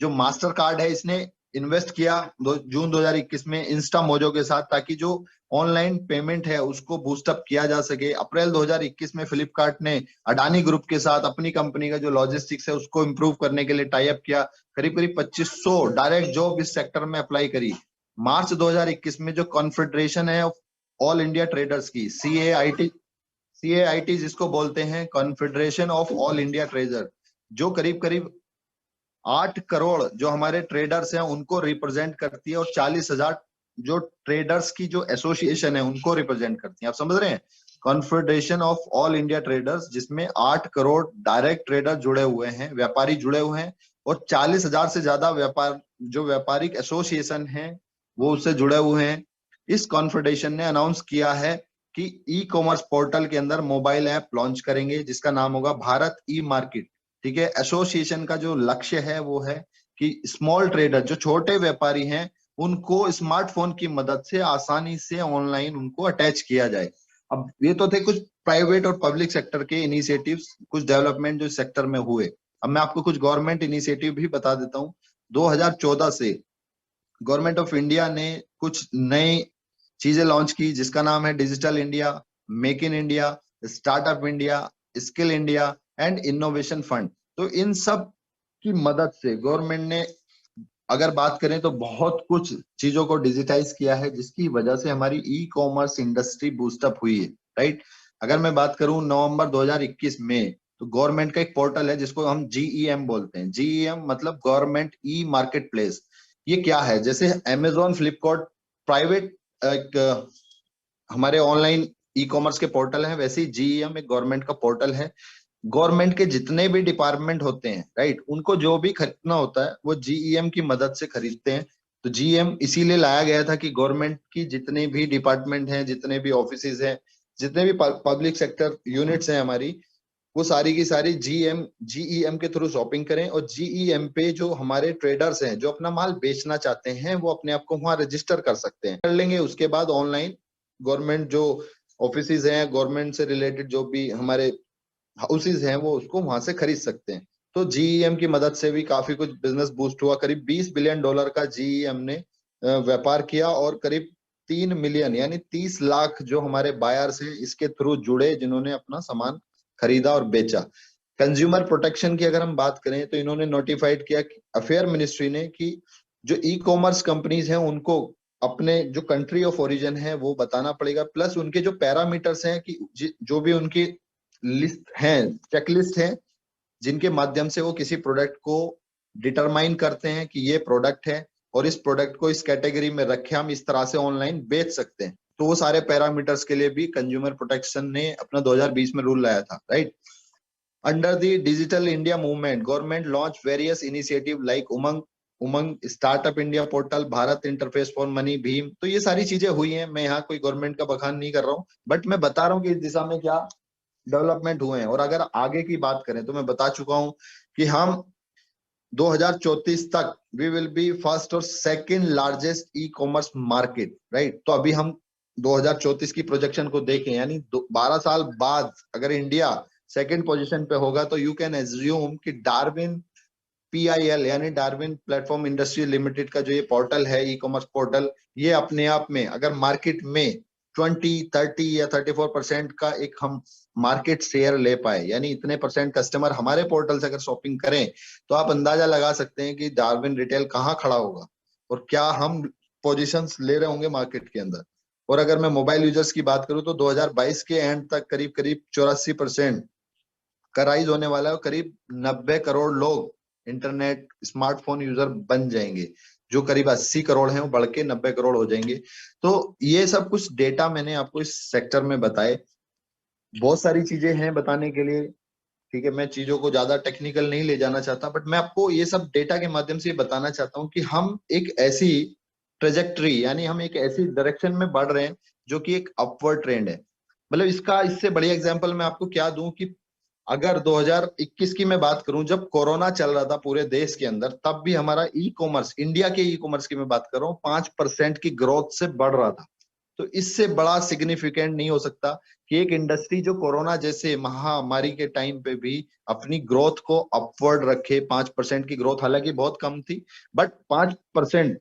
Speaker 1: जो मास्टर कार्ड है इसने इन्वेस्ट किया जून 2021 में इंस्टा मोजो के साथ, ताकि जो ऑनलाइन पेमेंट है उसको बूस्ट अप किया जा सके। अप्रैल 2021 में फ्लिपकार्ट ने अडानी ग्रुप के साथ अपनी कंपनी का जो लॉजिस्टिक्स है उसको इंप्रूव करने के लिए टाई अप किया, करीब करीब 2500 डायरेक्ट जॉब इस सेक्टर में अप्लाई करी। मार्च 2021 में जो कॉन्फेडरेशन है ऑल इंडिया ट्रेडर्स की, CAIT जिसको बोलते हैं, confederation of all India trader, जो करीब करीब 8 करोड़ जो हमारे ट्रेडर्स हैं उनको रिप्रेजेंट करती है और 40,000 जो ट्रेडर्स की जो एसोसिएशन है उनको रिप्रेजेंट करती है। आप समझ रहे हैं, confederation of all India traders, जिसमें 8 करोड़ डायरेक्ट ट्रेडर जुड़े हुए हैं, व्यापारी जुड़े हुए हैं, और 40,000 से ज्यादा व्यापारिक एसोसिएशन है वो उससे जुड़े हुए हैं। इस कॉन्फेडरेशन ने अनाउंस किया है कि ई कॉमर्स पोर्टल के अंदर मोबाइल ऐप लॉन्च करेंगे जिसका नाम होगा भारत ई मार्केट, ठीक है। एसोसिएशन का जो लक्ष्य है वो है कि स्मॉल ट्रेडर, जो छोटे व्यापारी हैं, उनको स्मार्टफोन की मदद से आसानी से ऑनलाइन उनको अटैच किया जाए। अब ये तो थे कुछ प्राइवेट और पब्लिक सेक्टर के इनिशिएटिव्स, कुछ डेवलपमेंट जो सेक्टर में हुए। अब मैं आपको कुछ गवर्नमेंट इनिशिएटिव भी बता देता हूँ। 2014 से गवर्नमेंट ऑफ इंडिया ने कुछ नई चीजें लॉन्च की जिसका नाम है digital India, make in India, startup India, skill India and innovation fund. तो इन सब की मदद से गवर्नमेंट ने, अगर बात करें तो बहुत कुछ चीजों को डिजिटाइज किया है जिसकी वजह से हमारी ई कॉमर्स इंडस्ट्री बूस्टअप हुई है, राइट। अगर मैं बात करूं नवंबर 2021 में, तो गवर्नमेंट का एक पोर्टल है जिसको हम GEM बोलते हैं। GEM मतलब गवर्नमेंट ई मार्केट प्लेस। ये क्या है, जैसे अमेजोन फ्लिपकार्ट प्राइवेट एक हमारे ऑनलाइन ई कॉमर्स के पोर्टल है, वैसे ही GEM एक गवर्नमेंट का पोर्टल है। गवर्नमेंट के जितने भी डिपार्टमेंट होते हैं, राइट, उनको जो भी खरीदना होता है वो GEM की मदद से खरीदते हैं। तो GEM इसीलिए लाया गया था कि गवर्नमेंट की जितने भी डिपार्टमेंट हैं, जितने भी ऑफिसेज हैं, जितने भी पब्लिक सेक्टर यूनिट्स हैं हमारी, वो सारी की सारी GEM के थ्रू शॉपिंग करें। और GEM पे जो हमारे ट्रेडर्स हैं जो अपना माल बेचना चाहते हैं वो अपने आप को वहां रजिस्टर कर सकते हैं, कर लेंगे। उसके बाद ऑनलाइन गवर्नमेंट जो ऑफिसेज हैं, गवर्नमेंट से रिलेटेड जो भी हमारे हाउसेज हैं, वो उसको वहां से खरीद सकते हैं। तो GEM की मदद से भी काफी कुछ बिजनेस बूस्ट हुआ। करीब 20 बिलियन डॉलर का GEM ने व्यापार किया और करीब 3 मिलियन यानी 30 लाख जो हमारे बायर्स हैं इसके थ्रू जुड़े, जिन्होंने अपना सामान खरीदा और बेचा। कंज्यूमर प्रोटेक्शन की अगर हम बात करें तो इन्होंने नोटिफाइड किया अफेयर मिनिस्ट्री ने कि जो ई कॉमर्स कंपनीज हैं उनको अपने जो कंट्री ऑफ ओरिजिन है वो बताना पड़ेगा, प्लस उनके जो पैरामीटर्स हैं कि जो भी उनकी लिस्ट है, चेकलिस्ट है, जिनके माध्यम से वो किसी प्रोडक्ट को डिटरमाइन करते हैं कि ये प्रोडक्ट है और इस प्रोडक्ट को इस कैटेगरी में रखे हम इस तरह से ऑनलाइन बेच सकते हैं। तो वो सारे पैरामीटर्स के लिए भी कंज्यूमर प्रोटेक्शन ने अपना 2020 में रूल लाया था, right. Under the digital India movement government launch various initiative like Umang startup India portal, Bharat interface for money, Bhim. तो ये सारी चीजें हुई हैं। मैं यहाँ कोई गवर्नमेंट का बखान नहीं कर रहा हूँ, बट मैं बता रहा हूँ कि इस दिशा में क्या डेवलपमेंट हुए हैं। और अगर आगे की बात करें तो मैं बता चुका हूं कि हम 2034 तक वी विल बी फर्स्ट और second largest e commerce market, right. तो अभी हम 2034 की प्रोजेक्शन को देखें, यानी 12 साल बाद अगर इंडिया सेकंड पोजीशन पे होगा तो यू कैन एज्यूम कि डार्विन PIL यानी डार्विन प्लेटफॉर्म इंडस्ट्री लिमिटेड का जो ये पोर्टल है, ई कॉमर्स पोर्टल, ये अपने आप में अगर मार्केट में 20, 30 या 34% का एक हम मार्केट शेयर ले पाए, यानी इतने परसेंट कस्टमर हमारे पोर्टल से अगर शॉपिंग करें, तो आप अंदाजा लगा सकते हैं कि डार्विन रिटेल कहाँ खड़ा होगा और क्या हम पोजीशंस ले रहे होंगे मार्केट के अंदर। और अगर मैं मोबाइल यूजर्स की बात करूं तो 2022 के एंड तक करीब करीब 84% का राइज होने वाला है और करीब 90 करोड़ लोग इंटरनेट स्मार्टफोन यूजर बन जाएंगे। जो करीब 80 करोड़ हैं वो बढ़ के 90 करोड़ हो जाएंगे। तो ये सब कुछ डेटा मैंने आपको इस सेक्टर में बताए। बहुत सारी चीजें हैं बताने के लिए, ठीक है, मैं चीजों को ज्यादा टेक्निकल नहीं ले जाना चाहता, बट मैं आपको ये सब डेटा के माध्यम से बताना चाहता हूँ कि हम एक ऐसी ट्रेजेक्टरी, यानी हम एक ऐसी डायरेक्शन में बढ़ रहे हैं जो कि एक अपवर्ड ट्रेंड है। मतलब इसका इससे बढ़िया एग्जांपल मैं आपको क्या दूं कि अगर 2021 की मैं बात करूं, जब कोरोना चल रहा था पूरे देश के अंदर, तब भी हमारा ई कॉमर्स, इंडिया के ई कॉमर्स की मैं बात कर रहा हूँ, 5% की ग्रोथ से बढ़ रहा था। तो इससे बड़ा सिग्निफिकेंट नहीं हो सकता कि एक इंडस्ट्री जो कोरोना जैसे महामारी के टाइम पे भी अपनी ग्रोथ को अपवर्ड रखे। 5% की ग्रोथ हालांकि बहुत कम थी, बट 5%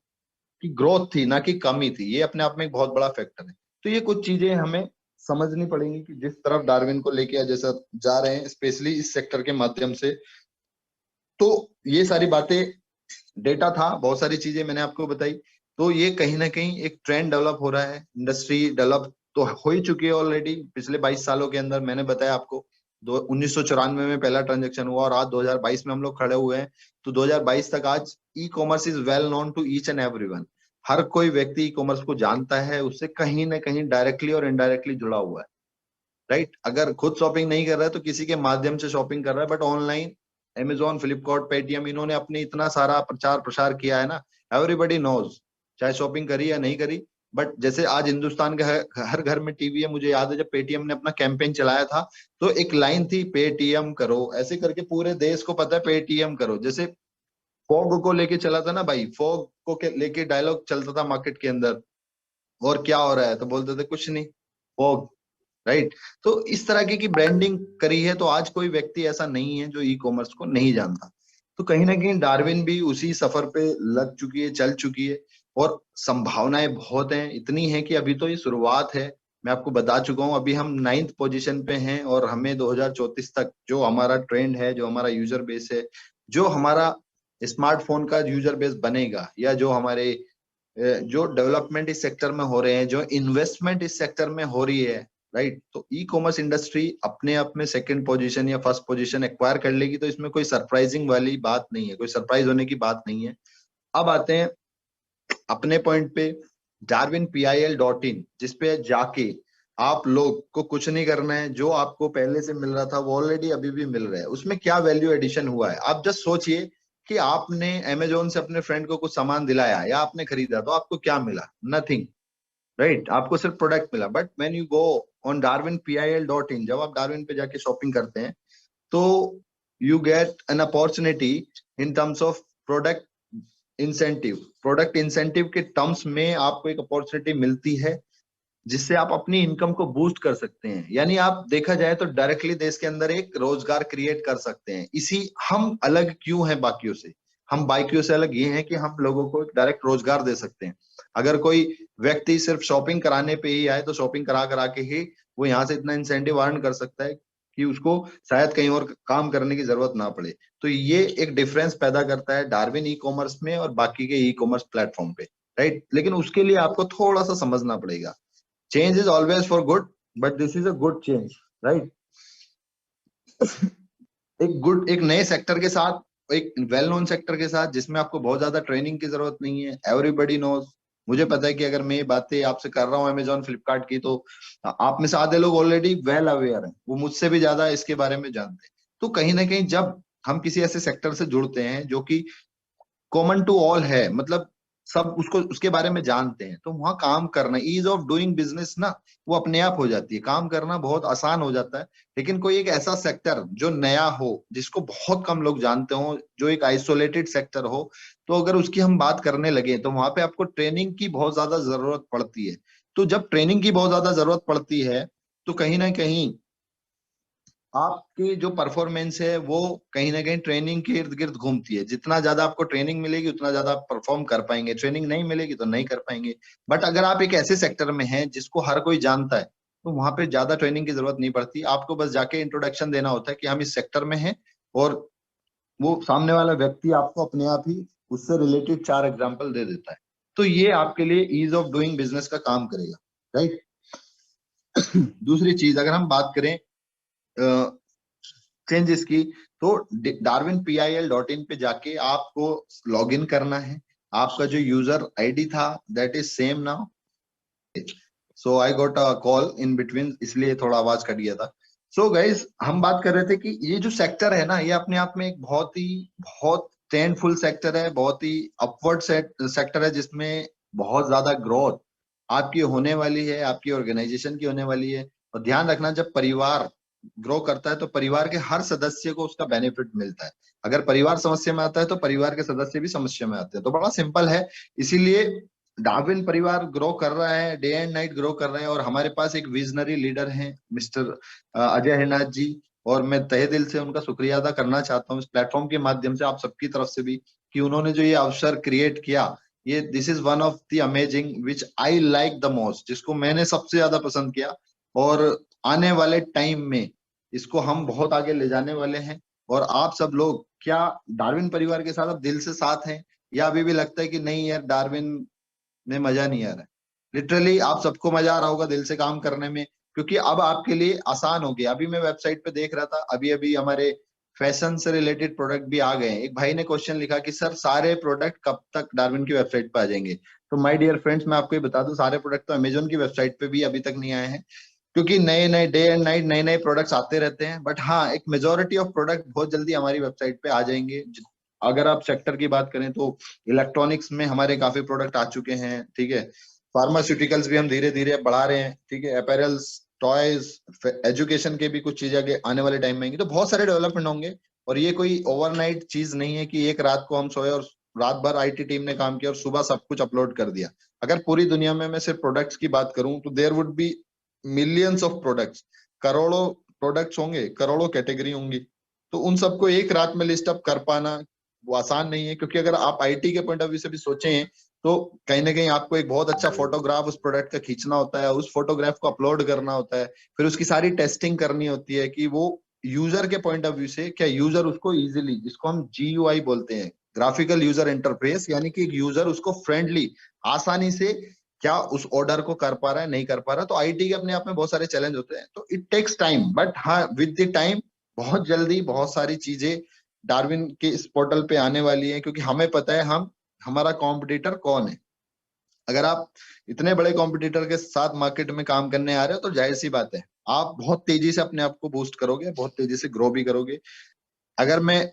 Speaker 1: की ग्रोथ थी, ना कि कमी थी। ये अपने आप में एक बहुत बड़ा फैक्टर है। तो ये कुछ चीजें हमें समझनी पड़ेंगी कि जिस तरफ डार्विन को लेके जैसा जा रहे हैं, स्पेशली इस सेक्टर के माध्यम से। तो ये सारी बातें, डेटा था, बहुत सारी चीजें मैंने आपको बताई। तो ये कहीं ना कहीं एक ट्रेंड डेवलप हो रहा है, इंडस्ट्री डेवलप तो हो ही चुकी है ऑलरेडी पिछले 22 सालों के अंदर। मैंने बताया आपको 1994 में पहला ट्रांजेक्शन हुआ और आज 2022 में हम लोग खड़े हुए हैं। तो 2022 तक आज e commerce is well known to each and everyone. हर कोई व्यक्ति ई कॉमर्स को जानता है, उससे कहीं ना कहीं डायरेक्टली और इनडायरेक्टली जुड़ा हुआ है, राइट। अगर खुद शॉपिंग नहीं कर रहा है तो किसी के माध्यम से शॉपिंग कर रहा है, but online Amazon, Flipkart, Paytm, इन्होंने अपने इतना सारा प्रचार प्रसार किया है ना, एवरीबडी नोज, चाहे शॉपिंग करी या नहीं करी। बट जैसे आज हिंदुस्तान के हर घर में टीवी है। मुझे याद है जब पेटीएम ने अपना कैंपेन चलाया था, तो एक लाइन थी, पेटीएम करो, ऐसे करके पूरे देश को पता है पेटीएम करो। जैसे फॉग को लेके चला था ना भाई, फॉग को लेके डायलॉग चलता था मार्केट के अंदर, और क्या हो रहा है तो बोलते थे कुछ नहीं, फॉग, राइट। तो इस तरह की ब्रांडिंग करी है। तो आज कोई व्यक्ति ऐसा नहीं है जो ई कॉमर्स को नहीं जानता। तो कहीं ना कहीं डार्विन भी उसी सफर पे लग चुकी है, चल चुकी है, और संभावनाएं बहुत हैं। इतनी है कि अभी तो ये शुरुआत है। मैं आपको बता चुका हूं, अभी हम 9th पोजीशन पे हैं और हमें 2034 तक जो हमारा ट्रेंड है, जो हमारा यूजर बेस है, जो हमारा स्मार्टफोन का यूजर बेस बनेगा, या जो हमारे जो डेवलपमेंट इस सेक्टर में हो रहे हैं, जो इन्वेस्टमेंट इस सेक्टर में हो रही है, राइट। तो ई कॉमर्स इंडस्ट्री अपने आप में सेकंड पोजीशन या फर्स्ट पोजीशन एक्वायर कर लेगी, तो इसमें कोई सरप्राइजिंग वाली बात नहीं है, कोई सरप्राइज होने की बात नहीं है। अब आते हैं अपने पॉइंट पे, darwinpil.in, जिसपे जाके आप लोग को कुछ नहीं करना है, जो आपको पहले से मिल रहा था वो ऑलरेडी अभी भी मिल रहा है। उसमें क्या वैल्यू एडिशन हुआ है, आप जस्ट सोचिए कि आपने अमेजोन से अपने फ्रेंड को कुछ सामान दिलाया या आपने खरीदा, तो आपको क्या मिला? Nothing, right. आपको सिर्फ प्रोडक्ट मिला। But when you go on darwinpil.in, जब आप डार्विन पे जाके शॉपिंग करते हैं, तो you get an opportunity in terms of product incentive. Product incentive के टर्म्स में आपको एक अपॉर्चुनिटी मिलती है जिससे आप अपनी इनकम को बूस्ट कर सकते हैं। यानी आप देखा जाए तो डायरेक्टली देश के अंदर एक रोजगार क्रिएट कर सकते हैं। इसी हम अलग क्यों हैं बाकियों से? हम बाकियों से अलग ये हैं कि हम लोगों को डायरेक्ट रोजगार दे सकते हैं। अगर कोई व्यक्ति सिर्फ शॉपिंग कराने पे ही आए, तो शॉपिंग करा करा के ही वो यहाँ से इतना इंसेंटिव अर्न कर सकता है कि उसको शायद कहीं और काम करने की जरूरत ना पड़े। तो ये एक डिफरेंस पैदा करता है डार्विन ई कॉमर्स में और बाकी के ई कॉमर्स प्लेटफॉर्म पे, राइट। लेकिन उसके लिए आपको थोड़ा सा समझना पड़ेगा। Change is always for good, but this is a good change, right. एक नए सेक्टर के साथ, एक वेल नोन सेक्टर के साथ, जिसमें आपको बहुत ज्यादा ट्रेनिंग की जरूरत नहीं है, एवरीबडी नोज। मुझे पता है कि अगर मैं ये बातें आपसे कर रहा हूँ अमेजोन फ्लिपकार्ट की, तो आप में से आधे लोग ऑलरेडी वेल अवेयर हैं, वो मुझसे भी ज्यादा इसके बारे में जानते हैं। तो कहीं ना कहीं जब हम किसी ऐसे सेक्टर से जुड़ते हैं जो कि कॉमन टू ऑल है, मतलब सब उसको उसके बारे में जानते हैं, तो वहां काम करना, ईज ऑफ डूइंग बिजनेस ना, वो अपने आप हो जाती है। काम करना बहुत आसान हो जाता है। लेकिन कोई एक ऐसा सेक्टर जो नया हो, जिसको बहुत कम लोग जानते हो, जो एक आइसोलेटेड सेक्टर हो, तो अगर उसकी हम बात करने लगे तो वहां पे आपको ट्रेनिंग की बहुत ज्यादा जरूरत पड़ती है। तो जब ट्रेनिंग की बहुत ज्यादा जरूरत पड़ती है, तो कहीं ना कहीं आपकी जो परफॉर्मेंस है वो कहीं ना कहीं ट्रेनिंग के इर्द गिर्द घूमती है। जितना ज्यादा आपको ट्रेनिंग मिलेगी उतना ज्यादा आप परफॉर्म कर पाएंगे, ट्रेनिंग नहीं मिलेगी तो नहीं कर पाएंगे। बट अगर आप एक ऐसे सेक्टर में हैं जिसको हर कोई जानता है तो वहां पे ज्यादा ट्रेनिंग की जरूरत नहीं पड़ती, आपको बस जाके इंट्रोडक्शन देना होता है कि हम इस सेक्टर में हैं, और वो सामने वाला व्यक्ति आपको अपने आप ही उससे रिलेटेड 4 एग्जाम्पल दे देता है। तो ये आपके लिए ईज ऑफ डूइंग बिजनेस का काम करेगा, राइट। दूसरी चीज अगर हम बात करें चेंजेस की, तो darwinpil.in पे जाके आपको लॉग इन करना है। आपका जो यूजर आईडी था that is same now. So I got a call in between, इसलिए थोड़ा आवाज कट गया था। सो गाइज हम बात कर रहे थे कि ये जो सेक्टर है ना, ये अपने आप में एक बहुत ट्रेंडफुल सेक्टर है, बहुत ही अपवर्ड सेक्टर है, जिसमें बहुत ज्यादा ग्रोथ आपकी होने वाली है, आपकी ऑर्गेनाइजेशन की होने वाली है। और ध्यान रखना, जब परिवार ग्रो करता है तो परिवार के हर सदस्य को उसका बेनिफिट मिलता है। अगर परिवार समस्या में आता है तो परिवार के सदस्य भी समस्या में आते हैं। तो बड़ा सिंपल है, इसीलिए डार्विन परिवार ग्रो कर रहा है, डे एंड नाइट ग्रो कर रहे हैं। और हमारे पास एक विजनरी लीडर हैं मिस्टर अजय हिरनाथ जी, और मैं तहे दिल से उनका शुक्रिया अदा करना चाहता हूँ इस प्लेटफॉर्म के माध्यम से आप सबकी तरफ से भी, कि उन्होंने जो ये अवसर क्रिएट किया, ये this is one of the amazing which I like the most, जिसको मैंने सबसे ज्यादा पसंद किया। और आने वाले टाइम में इसको हम बहुत आगे ले जाने वाले हैं। और आप सब लोग क्या डार्विन परिवार के साथ अब दिल से साथ हैं, या अभी भी लगता है कि नहीं यार डार्विन में मजा नहीं आ रहा है? लिटरली आप सबको मजा आ रहा होगा दिल से काम करने में, क्योंकि अब आपके लिए आसान हो गया। अभी मैं वेबसाइट पे देख रहा था, अभी अभी हमारे फैशन से रिलेटेड प्रोडक्ट भी आ गए हैं। एक भाई ने क्वेश्चन लिखा कि सर सारे प्रोडक्ट कब तक डार्विन की वेबसाइट पे आ जाएंगे? तो माय डियर फ्रेंड्स, मैं आपको ये बता दूं, सारे प्रोडक्ट तो अमेजोन की वेबसाइट पे भी अभी तक नहीं आए हैं, क्योंकि नए नए डे एंड नाइट नए नए प्रोडक्ट्स आते रहते हैं। बट हाँ, एक मेजोरिटी ऑफ प्रोडक्ट बहुत जल्दी हमारी वेबसाइट पे आ जाएंगे। अगर आप सेक्टर की बात करें तो इलेक्ट्रॉनिक्स में हमारे काफी प्रोडक्ट आ चुके हैं, ठीक है। फार्मास्यूटिकल्स भी हम धीरे धीरे बढ़ा रहे हैं, ठीक है। अपैरल्स, टॉयज, एजुकेशन के भी कुछ चीजें आगे आने वाले टाइम में आएंगी। तो बहुत सारे डेवलपमेंट होंगे, और ये कोई ओवरनाइट चीज नहीं है कि एक रात को हम सोए और रात भर आईटी टीम ने काम किया और सुबह सब कुछ अपलोड कर दिया। अगर पूरी दुनिया में मैं सिर्फ प्रोडक्ट्स की बात करूं तो there would be millions of products, करोड़ों प्रोडक्ट्स होंगे, करोड़ों कैटेगरी होंगी। तो उन सबको एक रात में लिस्ट अप कर पाना वो आसान नहीं है, क्योंकि अगर आप आईटी के पॉइंट ऑफ व्यू से भी सोचें तो कहीं ना कहीं आपको एक बहुत अच्छा फोटोग्राफ उस प्रोडक्ट का खींचना होता है, उस फोटोग्राफ को अपलोड करना होता है, फिर उसकी सारी टेस्टिंग करनी होती है कि वो यूजर के पॉइंट ऑफ व्यू से क्या यूजर उसको इजीली, जिसको हम जीयूआई बोलते हैं, ग्राफिकल यूजर इंटरफेस, यानी कि एक यूजर उसको फ्रेंडली आसानी से क्या उस ऑर्डर को कर पा रहा है, नहीं कर पा रहा। तो आईटी के अपने आप में बहुत सारे चैलेंज होते हैं, तो इट टेक्स टाइम, बट हाँ विद द टाइम बहुत जल्दी बहुत सारी चीजें डार्विन के इस पोर्टल पे आने वाली है, क्योंकि हमें पता है हम हमारा कॉम्पिटिटर कौन है। अगर आप इतने बड़े कॉम्पिटिटर के साथ मार्केट में काम करने आ रहे हो तो जाहिर सी बात है आप बहुत तेजी से अपने आप को बूस्ट करोगे, बहुत तेजी से ग्रो भी करोगे। अगर मैं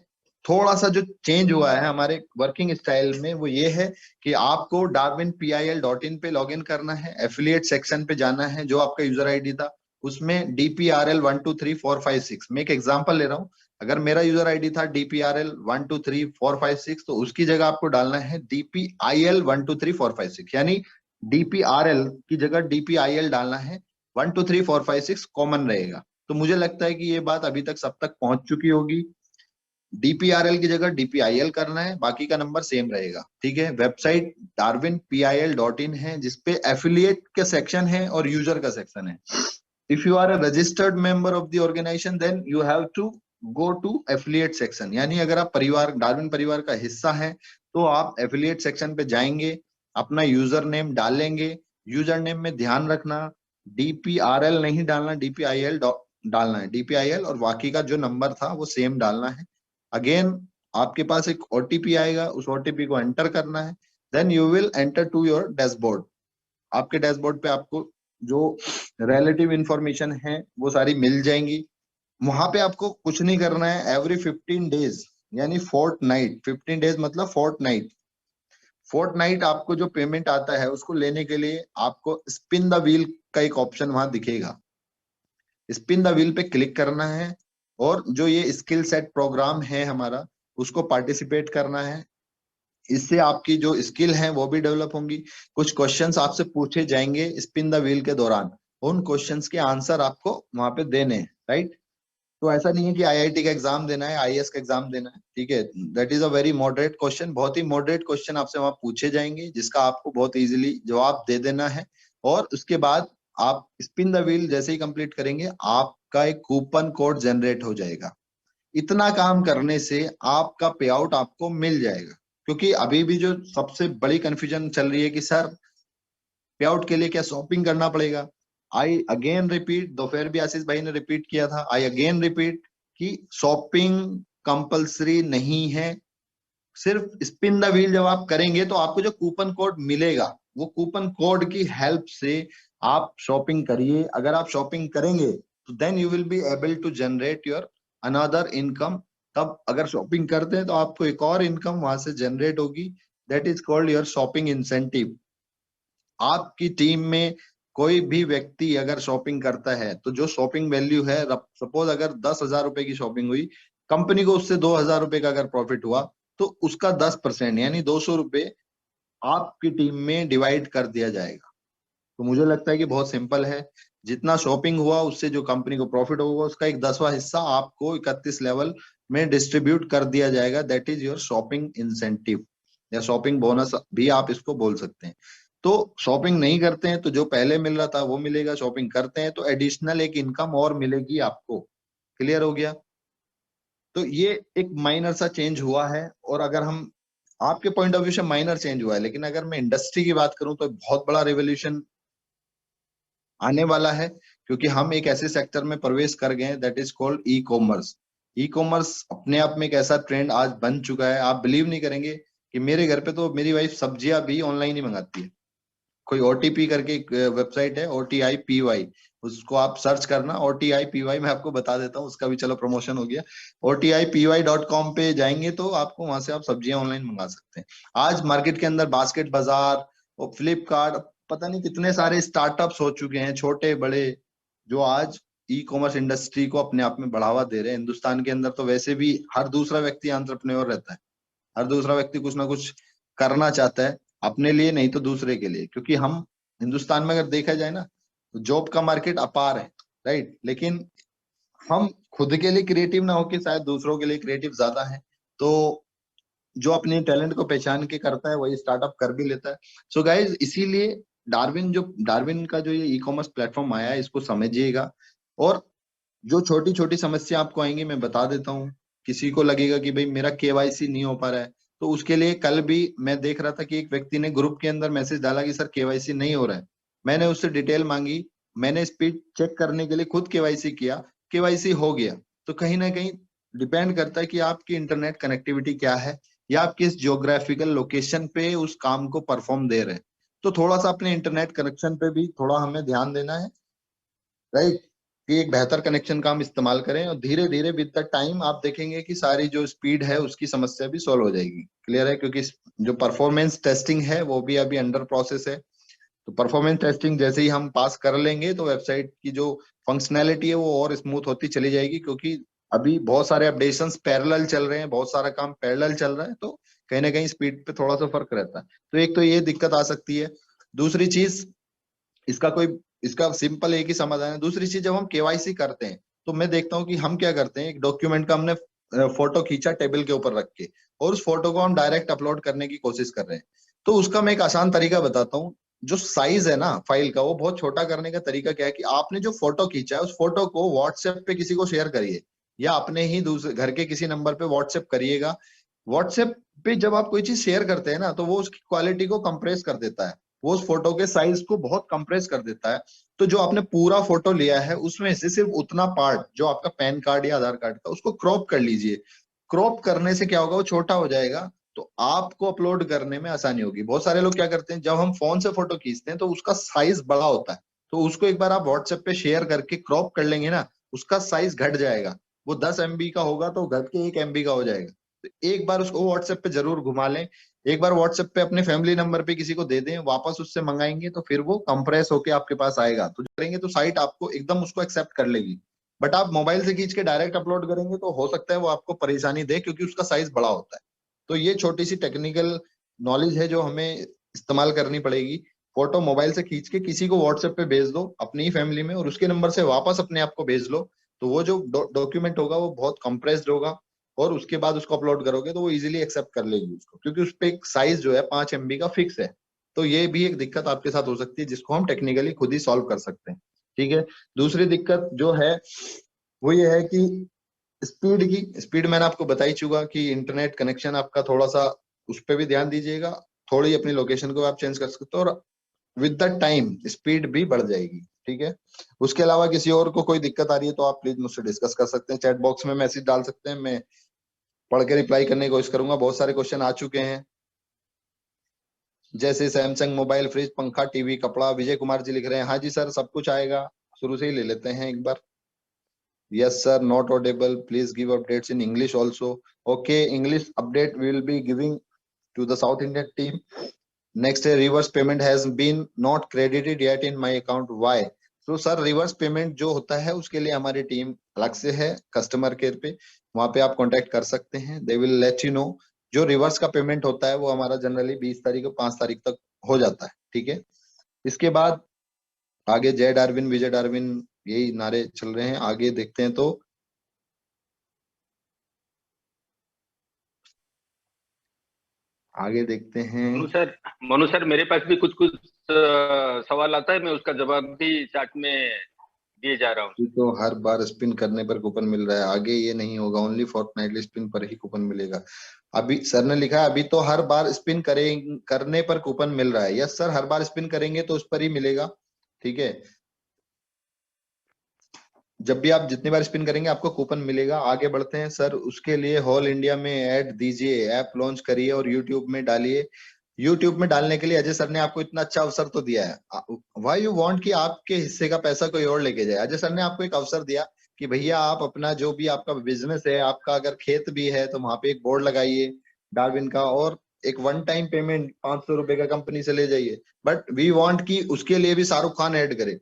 Speaker 1: थोड़ा सा जो चेंज हुआ है हमारे वर्किंग स्टाइल में वो ये है कि आपको darwinpil.in पे लॉग इन करना है, एफिलिएट सेक्शन पे जाना है, जो आपका यूजर आईडी था उसमें DPRL 123456, मैं एक एग्जांपल ले रहा हूँ। अगर मेरा यूजर आईडी था DPRL 123456, तो उसकी जगह आपको डालना है DPIL 123456, यानी DPRL की जगह DPIL डालना है। 123456 कॉमन रहेगा। तो मुझे लगता है कि ये बात अभी तक सब तक पहुंच चुकी होगी। डीपीआरएल की जगह डीपीआईएल करना है, बाकी का नंबर सेम रहेगा, ठीक है। वेबसाइट darwinpil.in है, जिसपे एफिलिएट का सेक्शन है और यूजर का सेक्शन है। If you are a registered member of the organisation then you have to go to affiliate section, यानी अगर आप परिवार डार्विन परिवार का हिस्सा है तो आप एफिलिएट सेक्शन पे जाएंगे, अपना यूजर नेम डालेंगे। यूजर नेम में ध्यान रखना डीपीआरएल नहीं डालना, डीपीआईएल डालना है, डीपीआईएल, और बाकी का जो नंबर था वो सेम डालना है। अगेन आपके पास एक ओटीपी आएगा, उस ओटीपी को एंटर करना है, then you will enter to your dashboard. आपके डैशबोर्ड पे आपको जो रिलेटिव इंफॉर्मेशन है वो सारी मिल जाएंगी। वहां पे आपको कुछ नहीं करना है। एवरी 15 डेज, यानी फोर्ट नाइट, 15 डेज मतलब फोर्ट नाइट, फोर्ट नाइट आपको जो पेमेंट आता है उसको लेने के लिए आपको स्पिन द व्हील का एक ऑप्शन वहां दिखेगा। स्पिन द व्हील पे क्लिक करना है, और जो ये स्किल सेट प्रोग्राम है हमारा उसको पार्टिसिपेट करना है। इससे आपकी जो स्किल है वो भी डेवलप होंगी। कुछ क्वेश्चंस आपसे पूछे जाएंगे स्पिन द व्हील के दौरान, उन क्वेश्चंस के आंसर आपको वहां पे देने हैं, राइट। तो ऐसा नहीं है कि आईआईटी का एग्जाम देना है, आईएएस का एग्जाम देना है, ठीक है। That is a very moderate question, बहुत ही मॉडरेट क्वेश्चन आपसे वहां पूछे जाएंगे जिसका आपको बहुत इजीली जवाब दे देना है। और उसके बाद आप स्पिन द व्हील जैसे ही कंप्लीट करेंगे, आपका एक कूपन कोड जनरेट हो जाएगा। इतना काम करने से आपका पे आउट आपको मिल जाएगा। क्योंकि अभी भी जो सबसे बड़ी कंफ्यूजन चल रही है कि सर पे आउट के लिए क्या शॉपिंग करना पड़ेगा। आई अगेन रिपीट, दोपहर भी आशीष भाई ने रिपीट किया था, आई अगेन रिपीट कि शॉपिंग कंपलसरी नहीं है। सिर्फ स्पिन द व्हील जब आप करेंगे तो आपको जो कूपन कोड मिलेगा, वो कूपन कोड की हेल्प से आप शॉपिंग करिए। अगर आप शॉपिंग करेंगे तो then you will be able to generate your another income. तब अगर शॉपिंग करते हैं तो आपको एक और इनकम वहां से जनरेट होगी, that is called your shopping incentive. आपकी टीम में कोई भी व्यक्ति अगर शॉपिंग करता है तो जो शॉपिंग वैल्यू है, सपोज अगर 10,000 रुपए की शॉपिंग हुई, कंपनी को उससे 2,000 रुपए का अगर प्रॉफिट हुआ, तो उसका 10% यानी 200 रुपए आपकी टीम में डिवाइड कर दिया जाएगा। तो मुझे लगता है कि बहुत सिंपल है। जितना शॉपिंग हुआ उससे जो कंपनी को प्रॉफिट होगा उसका एक 10वां हिस्सा आपको 31 लेवल में डिस्ट्रीब्यूट कर दिया जाएगा। That is your shopping incentive या शॉपिंग बोनस भी आप इसको बोल सकते हैं। तो शॉपिंग नहीं करते हैं तो जो पहले मिल रहा था वो मिलेगा, शॉपिंग करते हैं तो एडिशनल एक इनकम और मिलेगी आपको। क्लियर हो गया? तो ये एक माइनर सा चेंज हुआ है। और अगर हम आपके पॉइंट ऑफ व्यू से माइनर चेंज हुआ है, लेकिन अगर मैं इंडस्ट्री की बात करूं तो बहुत बड़ा रेवोल्यूशन आने वाला है। क्योंकि हम एक ऐसे सेक्टर में प्रवेश कर गए हैं that is called e commerce. E commerce अपने आप में एक ऐसा ट्रेंड आज बन चुका है, आप बिलीव नहीं करेंगे कि मेरे घर पे तो मेरी वाइफ सब्जियां भी ऑनलाइन ही मंगाती है। कोई ओटीपी करके एक वेबसाइट है, OTIPY, उसको आप सर्च करना, OTIPY। मैं आपको बता देता हूँ, उसका भी चलो प्रमोशन हो गया। OTIPY.com पे जाएंगे तो आपको वहां से आप सब्जियां ऑनलाइन मंगा सकते हैं। आज मार्केट के अंदर बास्केट बाजार और फ्लिपकार्ट, पता नहीं कितने सारे स्टार्टअप्स हो चुके हैं छोटे बड़े, जो आज ई कॉमर्स इंडस्ट्री को अपने आप में बढ़ावा दे रहे हैं। हिंदुस्तान के अंदर तो वैसे भी हर दूसरा व्यक्ति एंटरप्रेन्योर रहता है, हर दूसरा व्यक्ति कुछ ना कुछ करना चाहता है, अपने लिए नहीं तो दूसरे के लिए। क्योंकि हम हिंदुस्तान में अगर देखा जाए ना तो जॉब का मार्केट अपार है, राइट। लेकिन हम खुद के लिए क्रिएटिव ना होके शायद दूसरों के लिए क्रिएटिव ज्यादा है। तो जो अपने टैलेंट को पहचान के करता है वही स्टार्टअप कर भी लेता है। सो गाइज, इसीलिए डार्विन का जो ये ई कॉमर्स प्लेटफॉर्म आया है इसको समझिएगा। और जो छोटी छोटी समस्या आपको आएंगी मैं बता देता हूँ। किसी को लगेगा कि भाई मेरा केवाईसी नहीं हो पा रहा है, तो उसके लिए कल भी मैं देख रहा था कि एक व्यक्ति ने ग्रुप के अंदर मैसेज डाला कि सर केवाईसी नहीं हो रहा है। मैंने उससे डिटेल मांगी, मैंने स्पीड चेक करने के लिए खुद केवाईसी किया, केवाईसी हो गया। तो कहीं ना कहीं डिपेंड करता है कि आपकी इंटरनेट कनेक्टिविटी क्या है या आप किस जियोग्राफिकल लोकेशन पे उस काम को परफॉर्म दे रहे हैं। तो थोड़ा सा अपने इंटरनेट कनेक्शन पे भी थोड़ा हमें ध्यान देना है, राइट। कि एक बेहतर कनेक्शन का हम इस्तेमाल करें और धीरे धीरे विद द टाइम आप देखेंगे कि सारी जो स्पीड है उसकी समस्या भी सॉल्व हो जाएगी। क्लियर है? क्योंकि जो परफॉर्मेंस टेस्टिंग है वो भी अभी अंडर प्रोसेस है। तो परफॉर्मेंस टेस्टिंग जैसे ही हम पास कर लेंगे तो वेबसाइट की जो फंक्शनैलिटी है वो और स्मूथ होती चली जाएगी। क्योंकि अभी बहुत सारे अपडेशंस पैरेलल चल रहे हैं, बहुत सारा काम पैरेलल चल रहा है, तो कहीं ना कहीं स्पीड पे थोड़ा सा फर्क रहता है। तो एक तो ये दिक्कत आ सकती है। दूसरी चीज, इसका कोई इसका सिंपल एक ही समाधान है। दूसरी चीज, जब हम केवाईसी करते हैं तो मैं देखता हूँ कि हम क्या करते हैं, एक डॉक्यूमेंट का हमने फोटो खींचा टेबल के ऊपर रख के और उस फोटो को हम डायरेक्ट अपलोड करने की कोशिश कर रहे हैं। तो उसका मैं एक आसान तरीका बताता हूँ। जो साइज है ना फाइल का वो बहुत छोटा करने का तरीका क्या है कि आपने जो फोटो खींचा है उस फोटो को व्हाट्सएप पे किसी को शेयर करिए या अपने ही दूसरे घर के किसी नंबर पे व्हाट्सएप करिएगा। व्हाट्सएप पे जब आप कोई चीज शेयर करते हैं ना तो वो उसकी क्वालिटी को कंप्रेस कर देता है, वो उस फोटो के साइज को बहुत कंप्रेस कर देता है। तो जो आपने पूरा फोटो लिया है उसमें से सिर्फ उतना पार्ट जो आपका पैन कार्ड या आधार कार्ड का, उसको क्रॉप कर लीजिए। क्रॉप करने से क्या होगा, वो छोटा हो जाएगा, तो आपको अपलोड करने में आसानी होगी। बहुत सारे लोग क्या करते हैं, जब हम फोन से फोटो खींचते हैं तो उसका साइज बड़ा होता है, तो उसको एक बार आप व्हाट्सएप पे शेयर करके क्रॉप कर लेंगे ना, उसका साइज घट जाएगा। वो 10 MB का होगा तो घट के 1 MB का हो जाएगा। तो एक बार उसको व्हाट्सएप पे जरूर घुमा लें। एक बार व्हाट्सएप पे अपने फैमिली नंबर पे किसी को दे दें, वापस उससे मंगाएंगे तो फिर वो कंप्रेस होके आपके पास आएगा। तो करेंगे तो साइट आपको एकदम उसको एक्सेप्ट कर लेगी। बट आप मोबाइल से खींच के डायरेक्ट अपलोड करेंगे तो हो सकता है वो आपको परेशानी दे, क्योंकि उसका साइज बड़ा होता है। तो ये छोटी सी टेक्निकल नॉलेज है जो हमें इस्तेमाल करनी पड़ेगी। फोटो मोबाइल से खींच के किसी को व्हाट्सएप पे भेज दो अपनी ही फैमिली में और उसके नंबर से वापस अपने आप को भेज लो, तो वो जो डॉक्यूमेंट होगा वो बहुत कंप्रेस्ड होगा, और उसके बाद उसको अपलोड करोगे तो वो इजीली एक्सेप्ट कर लेगी उसको, क्योंकि उस पर एक साइज जो है 5 MB का फिक्स है। तो ये भी एक दिक्कत आपके साथ हो सकती है जिसको हम टेक्निकली खुद ही सॉल्व कर सकते हैं। ठीक है। दूसरी दिक्कत जो है वो ये है कि स्पीड मैंने आपको बताई चुका कि इंटरनेट कनेक्शन आपका थोड़ा सा उस पर भी ध्यान दीजिएगा। थोड़ी अपनी लोकेशन को आप चेंज कर सकते हो, और विद द टाइम स्पीड भी बढ़ जाएगी। ठीक है। उसके अलावा किसी और को कोई दिक्कत आ रही है तो आप प्लीज मुझसे डिस्कस कर सकते हैं, चैट बॉक्स में मैसेज डाल सकते हैं, मैं पढ़ के रिप्लाई करने की कोशिश करूंगा। बहुत सारे क्वेश्चन आ चुके हैं, जैसे सैमसंग मोबाइल, फ्रिज, पंखा, टीवी, कपड़ा। विजय कुमार जी लिख रहे हैं हाँ जी सर सब कुछ आएगा। शुरू से ही ले लेते हैं एक बार। Yes sir, not audible, please give updates in English also. Okay, English update we will be giving to the south Indian team. Next है reverse payment has been not credited yet in my account, why? तो sir reverse payment जो होता है उसके लिए हमारी team अलग से है कस्टमर केयर पे, वहां पे आप कांटेक्ट कर सकते हैं, they will let you know. जो रिवर्स का पेमेंट होता है वो हमारा जनरली 20 तारीख और 5 तारीख तक हो जाता है। ठीक है। इसके बाद आगे जय डार्विन, विजय डार्विन, यही नारे चल रहे हैं। आगे देखते हैं तो आगे देखते हैं।
Speaker 2: मनु सर, मनु सर मेरे पास भी कुछ कुछ सवाल आता है, मैं उसका जवाब भी चार्ट में दिए जा रहा हूँ।
Speaker 1: तो हर बार स्पिन करने पर कूपन मिल रहा है, आगे ये नहीं होगा, ओनली फोर्टनाइटली स्पिन पर ही कूपन मिलेगा। अभी सर ने लिखा है अभी तो हर बार स्पिन करने पर कूपन मिल रहा है। यस सर, हर बार स्पिन करेंगे तो उस पर ही मिलेगा। ठीक है। जब भी आप जितनी बार स्पिन करेंगे आपको कूपन मिलेगा। आगे बढ़ते हैं सर। उसके लिए होल इंडिया में ऐड दीजिए, ऐप लॉन्च करिए और यूट्यूब में डालिए। यूट्यूब में डालने के लिए अजय सर ने आपको इतना अच्छा अवसर तो दिया है, व्हाई यू वांट कि आपके हिस्से का पैसा कोई और लेके जाए? अजय सर ने आपको एक अवसर दिया कि भैया आप अपना जो भी आपका बिजनेस है, आपका अगर खेत भी है तो वहां पे एक बोर्ड लगाइए डार्विन का, और एक वन टाइम पेमेंट 500 रुपए का कंपनी से ले जाइए। बट वी वांट कि उसके लिए भी शाहरुख खान ऐड करे।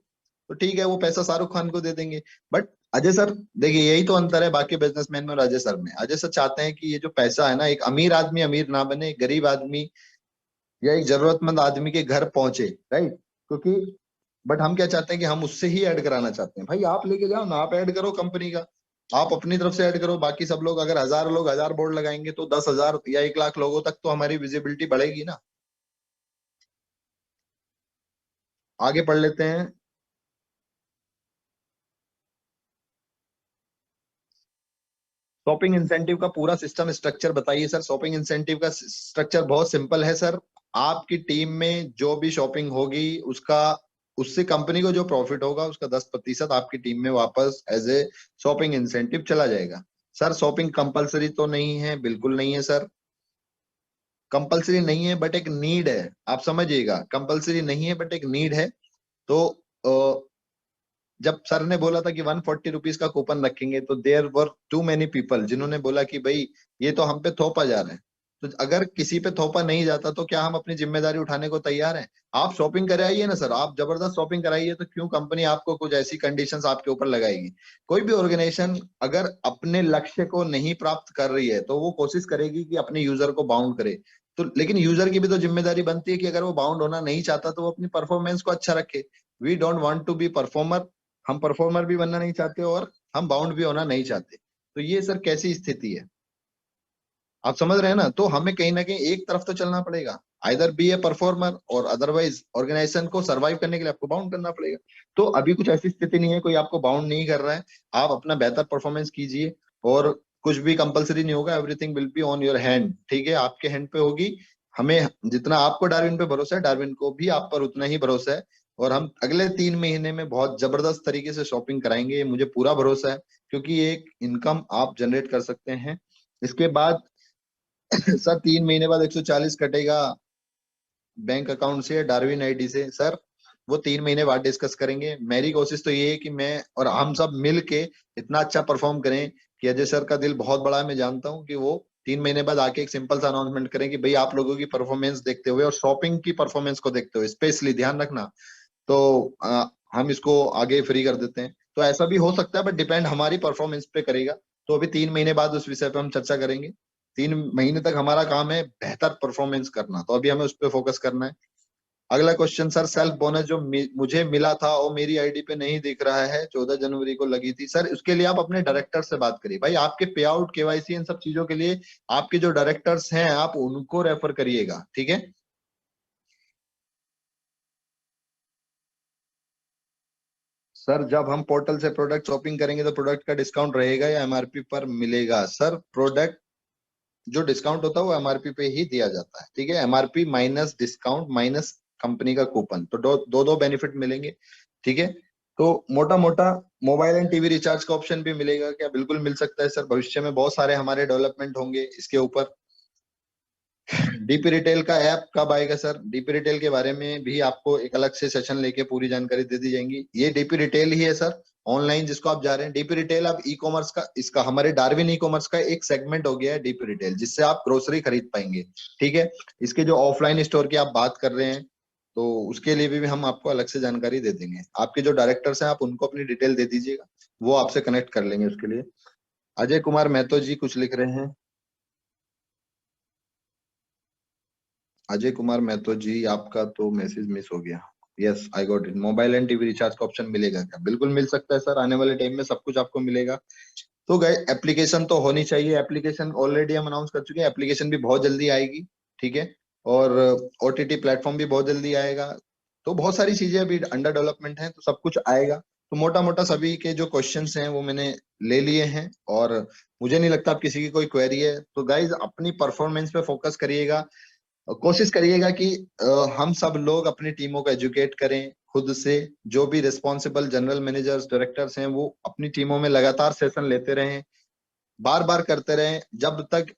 Speaker 1: तो ठीक है, वो पैसा शाहरुख खान को दे देंगे। बट अजय सर देखिए, यही तो अंतर है बाकी बिजनेसमैन में और अजय सर में। अजय सर चाहते हैं कि ये जो पैसा है ना, एक अमीर आदमी अमीर ना बने, एक गरीब आदमी या एक जरूरतमंद आदमी के घर पहुंचे, राइट? क्योंकि बट हम क्या चाहते हैं कि हम उससे ही ऐड कराना चाहते हैं। भाई आप लेके जाओ ना, आप ऐड करो कंपनी का, आप अपनी तरफ से ऐड करो। बाकी सब लोग, अगर 1000 लोग 1000 बोर्ड लगाएंगे तो 10,000 या 1 लाख लोगों तक तो हमारी विजिबिलिटी बढ़ेगी ना। आगे पढ़ लेते हैं। शॉपिंग इंसेंटिव का पूरा सिस्टम स्ट्रक्चर बताइए सर। शॉपिंग इंसेंटिव का स्ट्रक्चर बहुत सिंपल है सर। आपकी टीम में जो भी शॉपिंग होगी उसका, उससे कंपनी को जो प्रॉफिट होगा उसका 10% आपकी टीम में वापस एज ए शॉपिंग इंसेंटिव चला जाएगा। सर शॉपिंग कंपलसरी तो नहीं है, बिल्कुल नहीं है सर, कंपलसरी नहीं है बट एक नीड है। आप समझिएगा, कंपलसरी नहीं है बट एक नीड है। तो जब सर ने बोला था कि 140 रुपीज का कूपन रखेंगे तो there were too many people जिन्होंने बोला कि भाई ये तो हम पे थोपा जा रहा है। तो अगर किसी पे थोपा नहीं जाता तो क्या हम अपनी जिम्मेदारी उठाने को तैयार हैं? आप शॉपिंग कराइए ना सर, आप जबरदस्त शॉपिंग कराइए, तो क्यों कंपनी आपको कुछ ऐसी कंडीशंस आपके ऊपर लगाएगी? कोई भी ऑर्गेनाइजेशन अगर अपने लक्ष्य को नहीं प्राप्त कर रही है तो वो कोशिश करेगी कि अपने यूजर को बाउंड करे। तो लेकिन यूजर की भी तो जिम्मेदारी बनती है कि अगर वो बाउंड होना नहीं चाहता तो वो अपनी परफॉर्मेंस को अच्छा रखे। We don't want to be performer, हम परफॉर्मर भी बनना नहीं चाहते और हम बाउंड भी होना नहीं चाहते। तो ये सर कैसी स्थिति है, आप समझ रहे हैं ना? तो हमें कहीं ना कहीं एक तरफ तो चलना पड़ेगा, आइदर बी ए परफॉर्मर और अदरवाइज ऑर्गेनाइजेशन को सरवाइव करने के लिए आपको बाउंड करना पड़ेगा। तो अभी कुछ ऐसी स्थिति नहीं है, कोई आपको बाउंड नहीं कर रहा है। आप अपना बेहतर परफॉर्मेंस कीजिए और कुछ भी कंपलसरी नहीं होगा, everything will be on your hand. ठीक है, आपके हैंड पे होगी। हमें जितना आपको डार्विन पे भरोसा है, डार्विन को भी आप पर उतना ही भरोसा है। और हम अगले 3 महीने में बहुत जबरदस्त तरीके से शॉपिंग कराएंगे, ये मुझे पूरा भरोसा है, क्योंकि एक इनकम आप जनरेट कर सकते हैं। इसके बाद सर 3 महीने बाद 140 कटेगा बैंक अकाउंट से या डार्विन आईडी से? सर वो 3 महीने बाद डिस्कस करेंगे। मेरी कोशिश तो ये है कि मैं और हम सब मिल के इतना अच्छा परफॉर्म करें कि अजय सर का दिल बहुत बड़ा है, मैं जानता हूँ कि वो 3 महीने बाद आके एक सिंपल सा अनाउंसमेंट करें कि भाई आप लोगों की परफॉर्मेंस देखते हुए और शॉपिंग की परफॉर्मेंस को देखते हुए स्पेशली ध्यान रखना, तो हम इसको आगे फ्री कर देते हैं। तो ऐसा भी हो सकता है बट डिपेंड हमारी परफॉर्मेंस पे करेगा। तो अभी 3 महीने बाद उस विषय पे हम चर्चा करेंगे। 3 महीने तक हमारा काम है बेहतर परफॉर्मेंस करना, तो अभी हमें उस पर फोकस करना है। अगला क्वेश्चन सर, सेल्फ बोनस जो मुझे मिला था और मेरी आईडी पे नहीं दिख रहा है, 14 जनवरी को लगी थी सर, उसके लिए आप अपने डायरेक्टर से बात करिए भाई। आपके पे आउट, केवाईसी, इन सब चीजों के लिए आपके जो डायरेक्टर्स हैं आप उनको रेफर करिएगा, ठीक है। सर जब हम पोर्टल से प्रोडक्ट शॉपिंग करेंगे तो प्रोडक्ट का डिस्काउंट रहेगा या एमआरपी पर मिलेगा? सर प्रोडक्ट जो डिस्काउंट होता है वो एमआरपी पे ही दिया जाता है, ठीक है। MRP minus discount minus company का कूपन, तो दो बेनिफिट मिलेंगे, ठीक है। तो मोटा मोटा मोबाइल एंड टीवी रिचार्ज का ऑप्शन भी मिलेगा क्या? बिल्कुल मिल सकता है सर, भविष्य में बहुत सारे हमारे डेवलपमेंट होंगे इसके ऊपर। डीपी रिटेल का ऐप कब आएगा सर? डीपी रिटेल के बारे में भी आपको एक अलग से सेशन लेके पूरी जानकारी दे दी जाएगी। ये डीपी रिटेल ही है सर, ऑनलाइन जिसको आप जा रहे हैं। डीपी रिटेल आप ई कॉमर्स का, इसका हमारे डार्विन ई कॉमर्स का एक सेगमेंट हो गया है डीपी रिटेल, जिससे आप ग्रोसरी खरीद पाएंगे, ठीक है। इसके जो ऑफलाइन स्टोर की आप बात कर रहे हैं, तो उसके लिए भी हम आपको अलग से जानकारी दे देंगे। आपके जो डायरेक्टर्स हैं आप उनको अपनी डिटेल दे दीजिएगा, वो आपसे कनेक्ट कर लेंगे उसके लिए। अजय कुमार महतो जी कुछ लिख रहे हैं। अजय कुमार महतो जी, आपका तो मैसेज मिस हो गया। Yes I got it. Mobile and TV recharge का ऑप्शन मिलेगा क्या? बिल्कुल मिल सकता है सर, आने वाले टाइम में सब कुछ आपको मिलेगा। तो गए, एप्लीकेशन तो होनी चाहिए। एप्लीकेशन ऑलरेडी हम अनाउंस कर चुके हैं, एप्लीकेशन भी बहुत जल्दी आएगी, ठीक है। और ओटीटी प्लेटफॉर्म भी बहुत जल्दी आएगा। तो बहुत सारी चीजें अभी अंडर डेवलपमेंट हैं, तो सब कुछ आएगा। तो मोटा मोटा सभी के जो क्वेश्चंस हैं वो मैंने ले लिए हैं, और मुझे नहीं लगता आप किसी की कोई क्वेरी है। तो गाइज अपनी परफॉर्मेंस पे फोकस करिएगा, कोशिश करिएगा कि हम सब लोग अपनी टीमों को एजुकेट करें खुद से। जो भी रिस्पॉन्सिबल जनरल मैनेजर्स, डायरेक्टर्स हैं, वो अपनी टीमों में लगातार सेशन लेते रहें, बार बार करते रहें। जब तक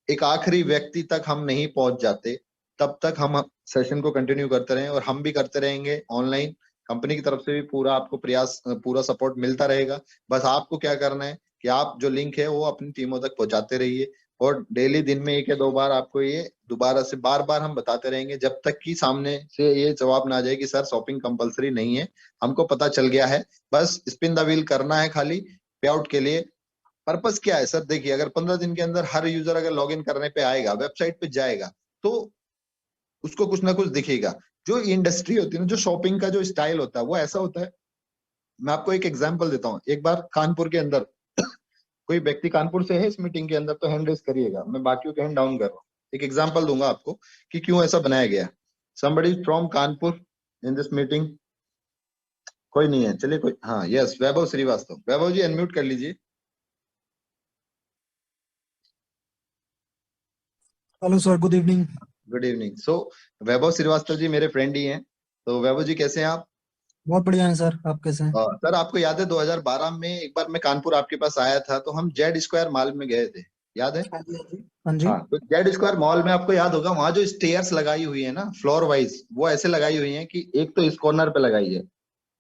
Speaker 1: एक आखिरी व्यक्ति तक हम नहीं पहुंच जाते, तब तक हम सेशन को कंटिन्यू करते रहें, और हम भी करते रहेंगे ऑनलाइन। कंपनी की तरफ से भी पूरा आपको प्रयास, पूरा सपोर्ट मिलता रहेगा। बस आपको क्या करना है कि आप जो लिंक है वो अपनी टीमों तक पहुंचाते रहिए, और डेली दिन में 1 या 2 बार आपको ये दोबारा से बार बार हम बताते रहेंगे, जब तक कि सामने से ये जवाब ना आ जाए कि सर शॉपिंग कंपलसरी नहीं है, हमको पता चल गया है, बस स्पिन द व्हील करना है खाली पे आउट के लिए। पर्पस क्या है सर? देखिए, अगर 15 दिन के अंदर हर यूजर अगर लॉगिन करने पे आएगा, वेबसाइट पे जाएगा, तो उसको कुछ ना कुछ दिखेगा। जो इंडस्ट्री होती है ना, जो शॉपिंग का जो स्टाइल होता है वो ऐसा होता है। मैं आपको एक एग्जांपल देता हूँ। एक बार कानपुर के अंदर कोई व्यक्ति कानपुर से है इस मीटिंग के अंदर, तो हैंड रेस करिएगा, मैं बाकियों के हैंड डाउन कर रहा हूँ। एक एग्जांपल दूंगा आपको कि क्यों ऐसा बनाया गया। Somebody from Kanpur in this meeting? कोई नहीं है, चलिए कोई, हाँ यस, वैभव श्रीवास्तव। वैभव जी अनम्यूट कर लीजिए।
Speaker 3: Hello sir, good evening.
Speaker 1: Good evening. So Vaibhav Shrivastava ji मेरे फ्रेंड ही हैं। तो वैभव जी कैसे हैं आप?
Speaker 3: बहुत बढ़िया है सर, आप कैसे हैं?
Speaker 1: सर आपको याद है 2012 में एक बार मैं कानपुर आपके पास आया था, तो हम जेड स्क्वायर मॉल में गए थे, याद है?
Speaker 3: हाँ जी, हाँ जी। हाँ जी।
Speaker 1: हाँ, तो जेड स्क्वायर मॉल में आपको याद होगा, वहां जो स्टेयर्स लगाई हुई है ना फ्लोर वाइज, वो ऐसे लगाई हुई है कि एक तो इस कॉर्नर पे लगाई है,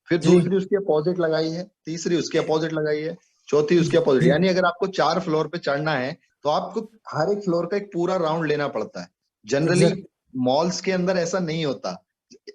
Speaker 1: फिर
Speaker 3: जी
Speaker 1: दूसरी उसके अपोजिट लगाई है, तीसरी उसके अपोजिट लगाई है, चौथी उसके अपोजिट।
Speaker 3: जी।
Speaker 1: यानी अगर आपको 4 फ्लोर पे चढ़ना है तो आपको हर एक फ्लोर का एक पूरा राउंड लेना पड़ता है। Generally
Speaker 3: exact.
Speaker 1: मॉल्स के अंदर ऐसा नहीं होता।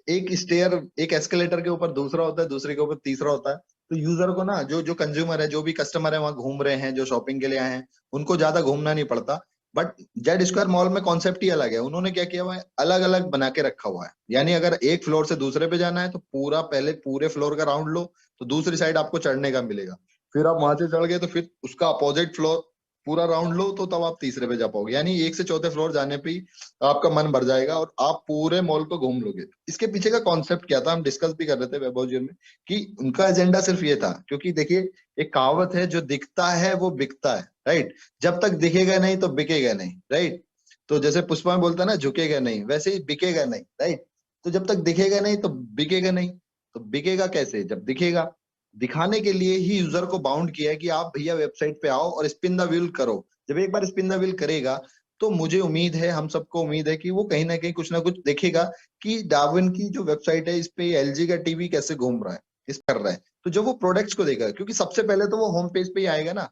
Speaker 1: एक स्टेयर, एक एस्केलेटर के ऊपर दूसरा होता है, दूसरे के ऊपर तीसरा होता है। तो यूजर को ना, जो जो कंज्यूमर है, जो भी कस्टमर है वहां घूम रहे हैं, जो शॉपिंग के लिए आए हैं, उनको ज्यादा घूमना नहीं पड़ता। बट जेड स्क्वायर मॉल में कॉन्सेप्ट ही अलग है। उन्होंने क्या किया हुआ है, अलग अलग बना के रखा हुआ है। यानी अगर एक फ्लोर से दूसरे पे जाना है तो पूरा पहले पूरे फ्लोर का राउंड लो, तो दूसरी साइड आपको चढ़ने का मिलेगा। फिर आप वहां से चढ़ गए तो फिर उसका अपोजिट फ्लोर पूरा राउंड लो, तो तब आप तीसरे पे जा पाओगे। यानी 1 से 4थे फ्लोर जाने पे ही आपका मन भर जाएगा और आप पूरे मॉल को घूम लोगे। इसके पीछे का कॉन्सेप्ट क्या था, हम डिस्कस भी कर रहे थे वैभव जी में, कि उनका एजेंडा सिर्फ ये था। क्योंकि देखिए, एक कहावत है, जो दिखता है वो बिकता है, राइट? जब तक दिखेगा नहीं तो बिकेगा नहीं, राइट? तो जैसे पुष्पा में बोलता है ना, झुकेगा नहीं, वैसे ही बिकेगा नहीं, राइट? तो जब तक दिखेगा नहीं तो बिकेगा नहीं। तो बिकेगा कैसे? जब दिखेगा। दिखाने के लिए ही यूजर को बाउंड किया है कि आप भैया वेबसाइट पे आओ और स्पिन द व्हील करो। जब एक बार स्पिन द व्हील करेगा, तो मुझे उम्मीद है, हम सबको उम्मीद है कि वो कहीं ना कहीं कुछ ना कुछ देखेगा कि डार्विन की जो वेबसाइट है, इस पे एलजी का टीवी कैसे घूम रहा है, इस कर रहा है। तो जब वो प्रोडक्ट्स को देखेगा, क्योंकि सबसे पहले तो वो होम पेज पे ही आएगा ना,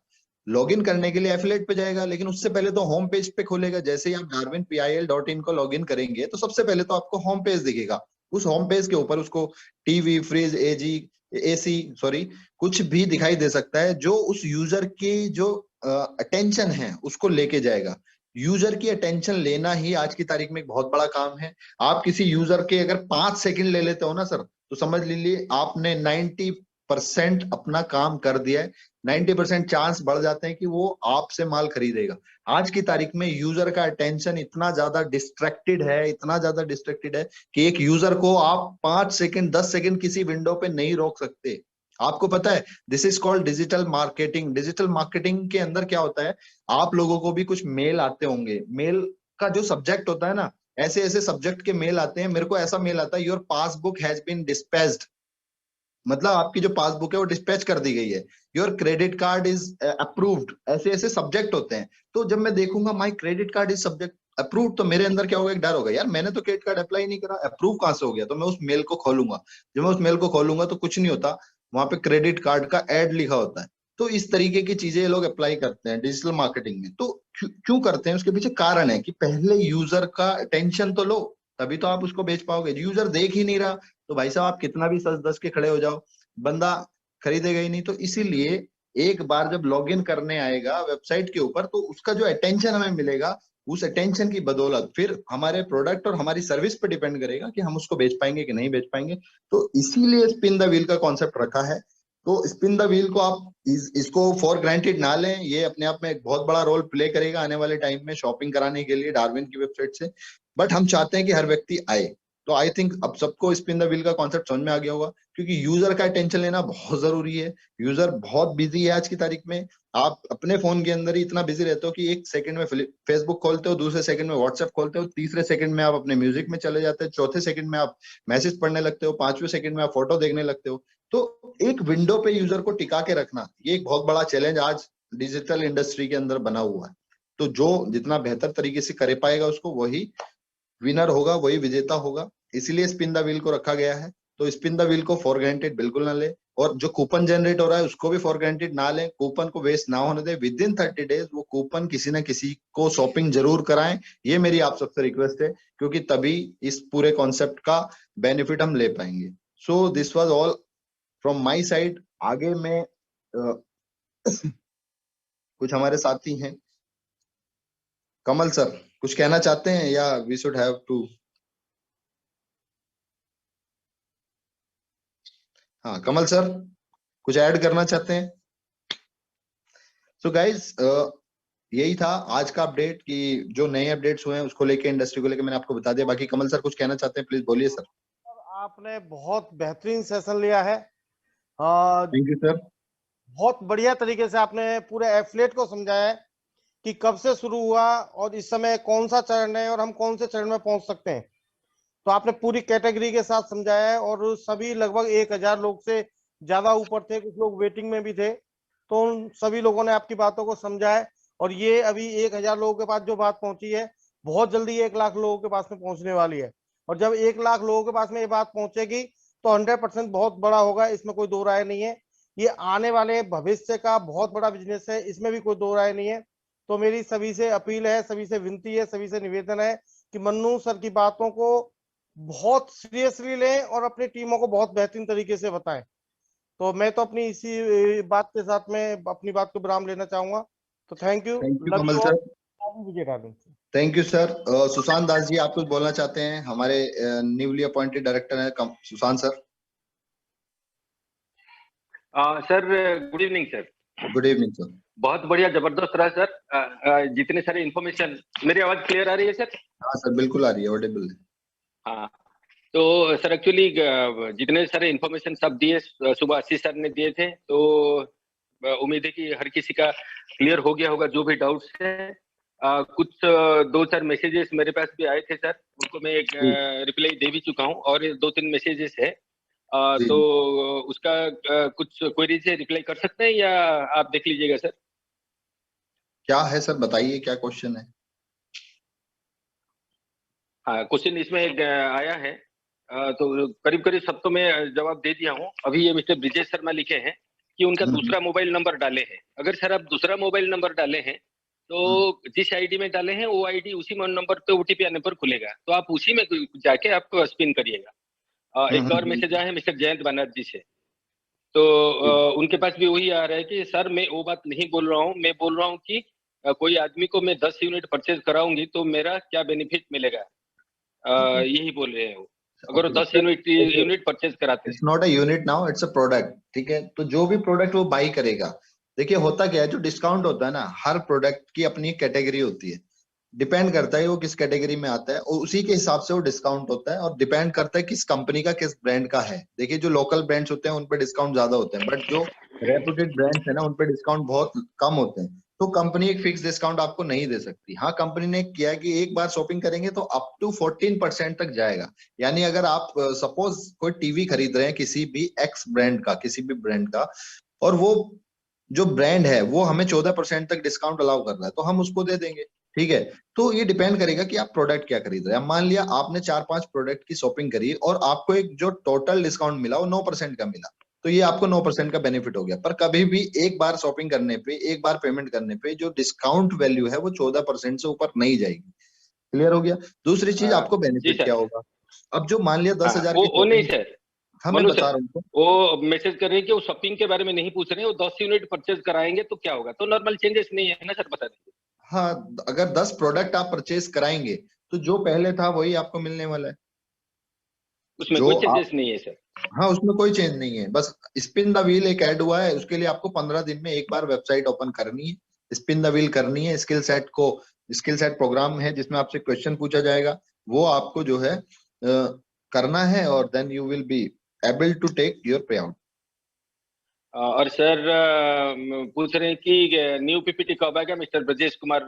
Speaker 1: लॉगिन करने के लिए एफिलेट पे जाएगा, लेकिन उससे पहले तो होम पेज पे खोलेगा। जैसे ही आप darwinpil.in को लॉगिन करेंगे, तो सबसे पहले तो आपको होम पेज दिखेगा। उस होम पेज के ऊपर उसको टीवी, फ्रिज, एसी, सॉरी, कुछ भी दिखाई दे सकता है जो उस यूजर की जो अटेंशन है उसको लेके जाएगा। यूजर की अटेंशन लेना ही आज की तारीख में एक बहुत बड़ा काम है। आप किसी यूजर के अगर 5 सेकंड ले लेते हो ना सर, तो समझ लीजिए आपने 90% अपना काम कर दिया है। 90% चांस बढ़ जाते हैं कि वो आपसे माल खरीदेगा। आज की तारीख में यूजर का अटेंशन इतना ज्यादा डिस्ट्रैक्टेड है, इतना ज्यादा डिस्ट्रैक्टेड है कि एक यूजर को आप 5 सेकंड 10 सेकंड किसी विंडो पे नहीं रोक सकते। आपको पता है, this is called digital marketing. Digital marketing के अंदर क्या होता है, आप लोगों को भी कुछ मेल आते होंगे, मेल का जो सब्जेक्ट होता है ना, ऐसे ऐसे सब्जेक्ट के मेल आते हैं। मेरे को ऐसा मेल आता है, your passbook has been dispatched, मतलब आपकी जो पासबुक है वो डिस्पैच कर दी गई है। Your credit card is approved, ऐसे ऐसे सब्जेक्ट होते हैं। तो जब मैं देखूंगा my credit card is subject approved, तो मेरे अंदर क्या होगा, एक डर होगा, यार मैंने तो क्रेडिट कार्ड अप्लाई नहीं करा, अप्रूव कहां से हो गया। तो मैं उस मेल को खोलूंगा। जब मैं उस मेल को खोलूंगा तो कुछ नहीं होता, वहां पे क्रेडिट कार्ड का एड लिखा होता है। तो इस तरीके की चीजें ये लोग अप्लाई करते हैं डिजिटल मार्केटिंग में। तो क्यों करते हैं, उसके पीछे कारण है कि पहले यूजर का अटेंशन तो लो, तभी तो आप उसको बेच पाओगे। यूजर देख ही नहीं रहा तो भाई साहब आप कितना भी सच दस के खड़े हो जाओ, बंदा खरीदेगा ही नहीं। तो इसीलिए एक बार जब लॉगिन करने आएगा वेबसाइट के ऊपर, तो उसका जो अटेंशन हमें मिलेगा, उस अटेंशन की बदौलत फिर हमारे प्रोडक्ट और हमारी सर्विस पे डिपेंड करेगा कि हम उसको बेच पाएंगे कि नहीं बेच पाएंगे। तो इसीलिए स्पिन द व्हील का कॉन्सेप्ट रखा है। तो स्पिन द व्हील को आप इसको फॉर ग्रांटेड ना लें, ये अपने आप में एक बहुत बड़ा रोल प्ले करेगा आने वाले टाइम में शॉपिंग कराने के लिए डार्विन की वेबसाइट से। बट हम चाहते हैं कि हर व्यक्ति आए। तो आई थिंक अब सबको स्पिन द व्हील का कॉन्सेप्ट समझ में आ गया होगा, क्योंकि यूजर का अटेंशन लेना बहुत जरूरी है। यूजर बहुत बिजी है आज की तारीख में। आप अपने फोन के अंदर ही इतना बिजी रहते हो कि एक सेकंड में फेसबुक खोलते हो, दूसरे सेकंड में व्हाट्सएप खोलते हो, तीसरे सेकंड में आप अपने म्यूजिक में चले जाते हो, चौथे सेकंड में आप मैसेज पढ़ने लगते हो, पांचवें सेकंड में आप फोटो देखने लगते हो। तो एक विंडो पे यूजर को टिका के रखना, ये एक बहुत बड़ा चैलेंज आज डिजिटल इंडस्ट्री के अंदर बना हुआ है। तो जो जितना बेहतर तरीके से कर पाएगा उसको वही विनर होगा, वही विजेता होगा। इसलिए स्पिन द व्हील को रखा गया है। तो स्पिन द व्हील को फॉर ग्रांटेड बिल्कुल ना ले, और जो कूपन जनरेट हो रहा है उसको भी फॉर ग्रांटेड ना लें। कूपन को वेस्ट ना होने दें। विद इन 30 डेज वो कूपन किसी ना किसी को शॉपिंग जरूर कराएं। ये मेरी आप सबसे रिक्वेस्ट है, क्योंकि तभी इस पूरे कॉन्सेप्ट का बेनिफिट हम ले पाएंगे। So this was all from my side. आगे में कुछ हमारे साथी हैं, कमल सर कुछ कहना चाहते हैं या वी शुड हैव टू? हाँ कमल सर कुछ ऐड करना चाहते हैं? सो गाइज यही था आज का अपडेट, कि जो नए अपडेट्स हुए हैं उसको लेके, इंडस्ट्री को लेके मैंने आपको बता दिया। बाकी कमल सर कुछ कहना चाहते हैं, प्लीज बोलिए सर।
Speaker 4: आपने बहुत बेहतरीन सेशन लिया है। आ,
Speaker 1: थैंक यू सर।
Speaker 4: बहुत बढ़िया तरीके से आपने पूरे एफिलिएट को समझाया है कि कब से शुरू हुआ और इस समय कौन सा चरण है और हम कौन से चरण में पहुंच सकते हैं। तो आपने पूरी कैटेगरी के साथ समझाया है और सभी लगभग 1000 लोग से ज्यादा ऊपर थे, कुछ लोग वेटिंग में भी थे। तो उन सभी लोगों ने आपकी बातों को समझा है और ये अभी 1000 लोगों के पास जो बात पहुंची है, बहुत जल्दी 1 लाख लोगों के पास में पहुंचने वाली है। और जब 1 लाख लोगों के पास में ये बात पहुंचेगी तो 100% बहुत बड़ा होगा, इसमें कोई दो राय नहीं है। ये आने वाले भविष्य का बहुत बड़ा बिजनेस है, इसमें भी कोई दो राय नहीं है। तो मेरी सभी से अपील है, सभी से विनती है, सभी से निवेदन है कि मन्नू सर की बातों को बहुत सीरियसली लें और अपनी टीमों को बहुत बेहतरीन तरीके से बताएं। तो मैं तो अपनी इसी बात के साथ में अपनी बात को विराम लेना चाहूंगा। तो thank you,
Speaker 1: thank you
Speaker 4: love
Speaker 1: Kamal
Speaker 4: you
Speaker 1: sir.
Speaker 4: All. Vijay darling.
Speaker 1: Thank you sir. Sushant Das ji आप कुछ बोलना चाहते हैं, हमारे न्यूली अपॉइंटेड डायरेक्टर हैं Sushant sir.
Speaker 2: Sir good evening sir.
Speaker 1: Good evening sir.
Speaker 2: बहुत बढ़िया, जबरदस्त रहा सर। जितने सारे इन्फॉर्मेशन, मेरी आवाज क्लियर आ रही है सर?
Speaker 1: हाँ सर बिल्कुल आ रही है, ऑडिबल है।
Speaker 2: हाँ, तो सर एक्चुअली जितने सारे इन्फॉर्मेशन सब दिए, सुबह आशीष सर ने दिए थे, तो उम्मीद है कि हर किसी का क्लियर हो गया होगा जो भी डाउट्स है। कुछ 2-4 मैसेजेस मेरे पास भी आए थे सर, उनको मैं एक रिप्लाई दे भी चुका हूँ, और 2-3 मैसेजेस है। तो उसका कुछ क्वेरीज है, रिप्लाई कर सकते हैं या आप देख लीजिएगा सर?
Speaker 1: क्या है सर, बताइए क्या क्वेश्चन है?
Speaker 2: हाँ, क्वेश्चन इसमें एक आया है, तो करीब करीब सब तो मैं जवाब दे दिया हूँ। अभी ये मिस्टर ब्रिजेश शर्मा लिखे हैं कि उनका दूसरा मोबाइल नंबर डाले हैं। अगर सर आप दूसरा मोबाइल नंबर डाले हैं तो जिस आईडी में डाले हैं वो आईडी उसी नंबर पे ओटीपी आने पर खुलेगा, तो आप उसी में जाके आप स्पिन करिएगा। एक और मैसेज आया है मिस्टर जयंत बनर्जी से, तो उनके पास भी वही आ रहा है कि सर मैं वो बात नहीं बोल रहा हूँ, मैं बोल रहा हूँ कि कोई आदमी को मैं 10 यूनिट परचेज कराऊंगी तो मेरा क्या बेनिफिट मिलेगा, यही बोल रहे हैं वो, अगर वो 10 यूनिट परचेज कराते हैं।
Speaker 1: It's not a unit now, it's a product, ठीक है। तो जो भी प्रोडक्ट वो बाई करेगा, देखिए होता क्या है, जो डिस्काउंट होता है ना, हर प्रोडक्ट की अपनी कैटेगरी होती है, डिपेंड करता है वो किस कैटेगरी में आता है और उसी के हिसाब से वो डिस्काउंट होता है, और डिपेंड करता है किस कंपनी का, किस ब्रांड का है। देखिए जो लोकल ब्रांड्स होते हैं उन पे डिस्काउंट ज्यादा होते हैं, बट जो रेपुटेड ब्रांड्स है ना उन पे डिस्काउंट बहुत कम होते हैं। तो कंपनी एक फिक्स डिस्काउंट आपको नहीं दे सकती। हाँ, कंपनी ने किया कि एक बार शॉपिंग करेंगे तो अप टू 14% तक जाएगा। यानी अगर आप सपोज कोई टीवी खरीद रहे हैं किसी भी एक्स ब्रांड का, किसी भी ब्रांड का, और वो जो ब्रांड है वो हमें 14% तक डिस्काउंट अलाउ कर रहा है, तो हम उसको दे देंगे, ठीक है। तो ये डिपेंड करेगा कि आप प्रोडक्ट क्या खरीद रहे हैं। अब मान लिया आपने 4-5 प्रोडक्ट की शॉपिंग करी और आपको एक जो टोटल डिस्काउंट मिला वो 9% का मिला, तो ये आपको 9% का बेनिफिट हो गया। पर कभी भी एक बार शॉपिंग करने पे, एक बार पेमेंट करने पे जो डिस्काउंट वैल्यू है वो 14% से ऊपर नहीं जाएगी। क्लियर हो गया। दूसरी चीज, आपको
Speaker 2: जी
Speaker 1: बेनिफिट
Speaker 2: सर।
Speaker 1: क्या होगा। अब जो मान लिया 10,000 की
Speaker 2: वो नहीं
Speaker 1: शॉपिंग,
Speaker 2: सर,
Speaker 1: हाँ मैं
Speaker 2: मनु
Speaker 1: बता
Speaker 2: सर,
Speaker 1: रहा हूँ।
Speaker 2: वो मैसेज कर रहे हैं कि वो शॉपिंग के बारे में नहीं पूछ रहे हैं, वो 10 यूनिट परचेज कराएंगे तो क्या होगा, तो नॉर्मल चेंजेस नहीं है ना सर, बता दीजिए।
Speaker 1: हाँ, अगर 10 प्रोडक्ट आप परचेज कराएंगे तो जो पहले था वही आपको मिलने वाला है।
Speaker 2: उसमें
Speaker 1: जो
Speaker 2: कोई
Speaker 1: आप,
Speaker 2: चेंजेस नहीं है सर।
Speaker 1: हाँ उसमें कोई चेंज नहीं है, बस स्पिन द व्हील एक ऐड हुआ है, उसके लिए आपको 15 दिन में एक बार वेबसाइट ओपन करनी है, स्पिन द व्हील करनी है, स्किल सेट प्रोग्राम है जिसमें आपसे क्वेश्चन पूछा जाएगा, वो आपको जो है करना है, और then you will be able to take your payout.
Speaker 2: और सर पूछ रहे हैं कि न्यू पीपीटी कब आएगा, मिस्टर ब्रजेश कुमार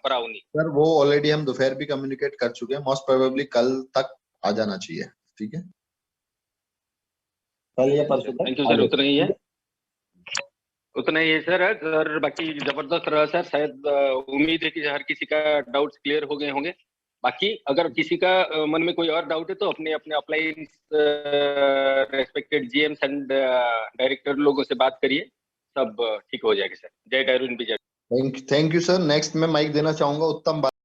Speaker 2: बराउनी।
Speaker 1: सर वो ऑलरेडी हम दोपहर भी कम्युनिकेट कर चुके हैं, मोस्ट प्रोबेबली कल तक आ जाना चाहिए, ठीक है, कल या परसों तक
Speaker 2: थैंक यू
Speaker 1: आ
Speaker 2: सर,
Speaker 1: जाएगा,
Speaker 2: उतना ही है,
Speaker 1: ठीक है?
Speaker 2: उतना ही है सर। और बाकी जबरदस्त रहा सर, शायद उम्मीद है कि हर किसी का डाउट्स क्लियर हो गए होंगे। बाकी अगर किसी का मन में कोई और डाउट है तो अपने अपने अपलाइन रेस्पेक्टेड जीएम्स एंड डायरेक्टर लोगों से बात करिए, सब ठीक हो जाएगा सर। जय डायरुन Vijay.
Speaker 1: Thank you sir. Next मैं माइक देना चाहूंगा उत्तम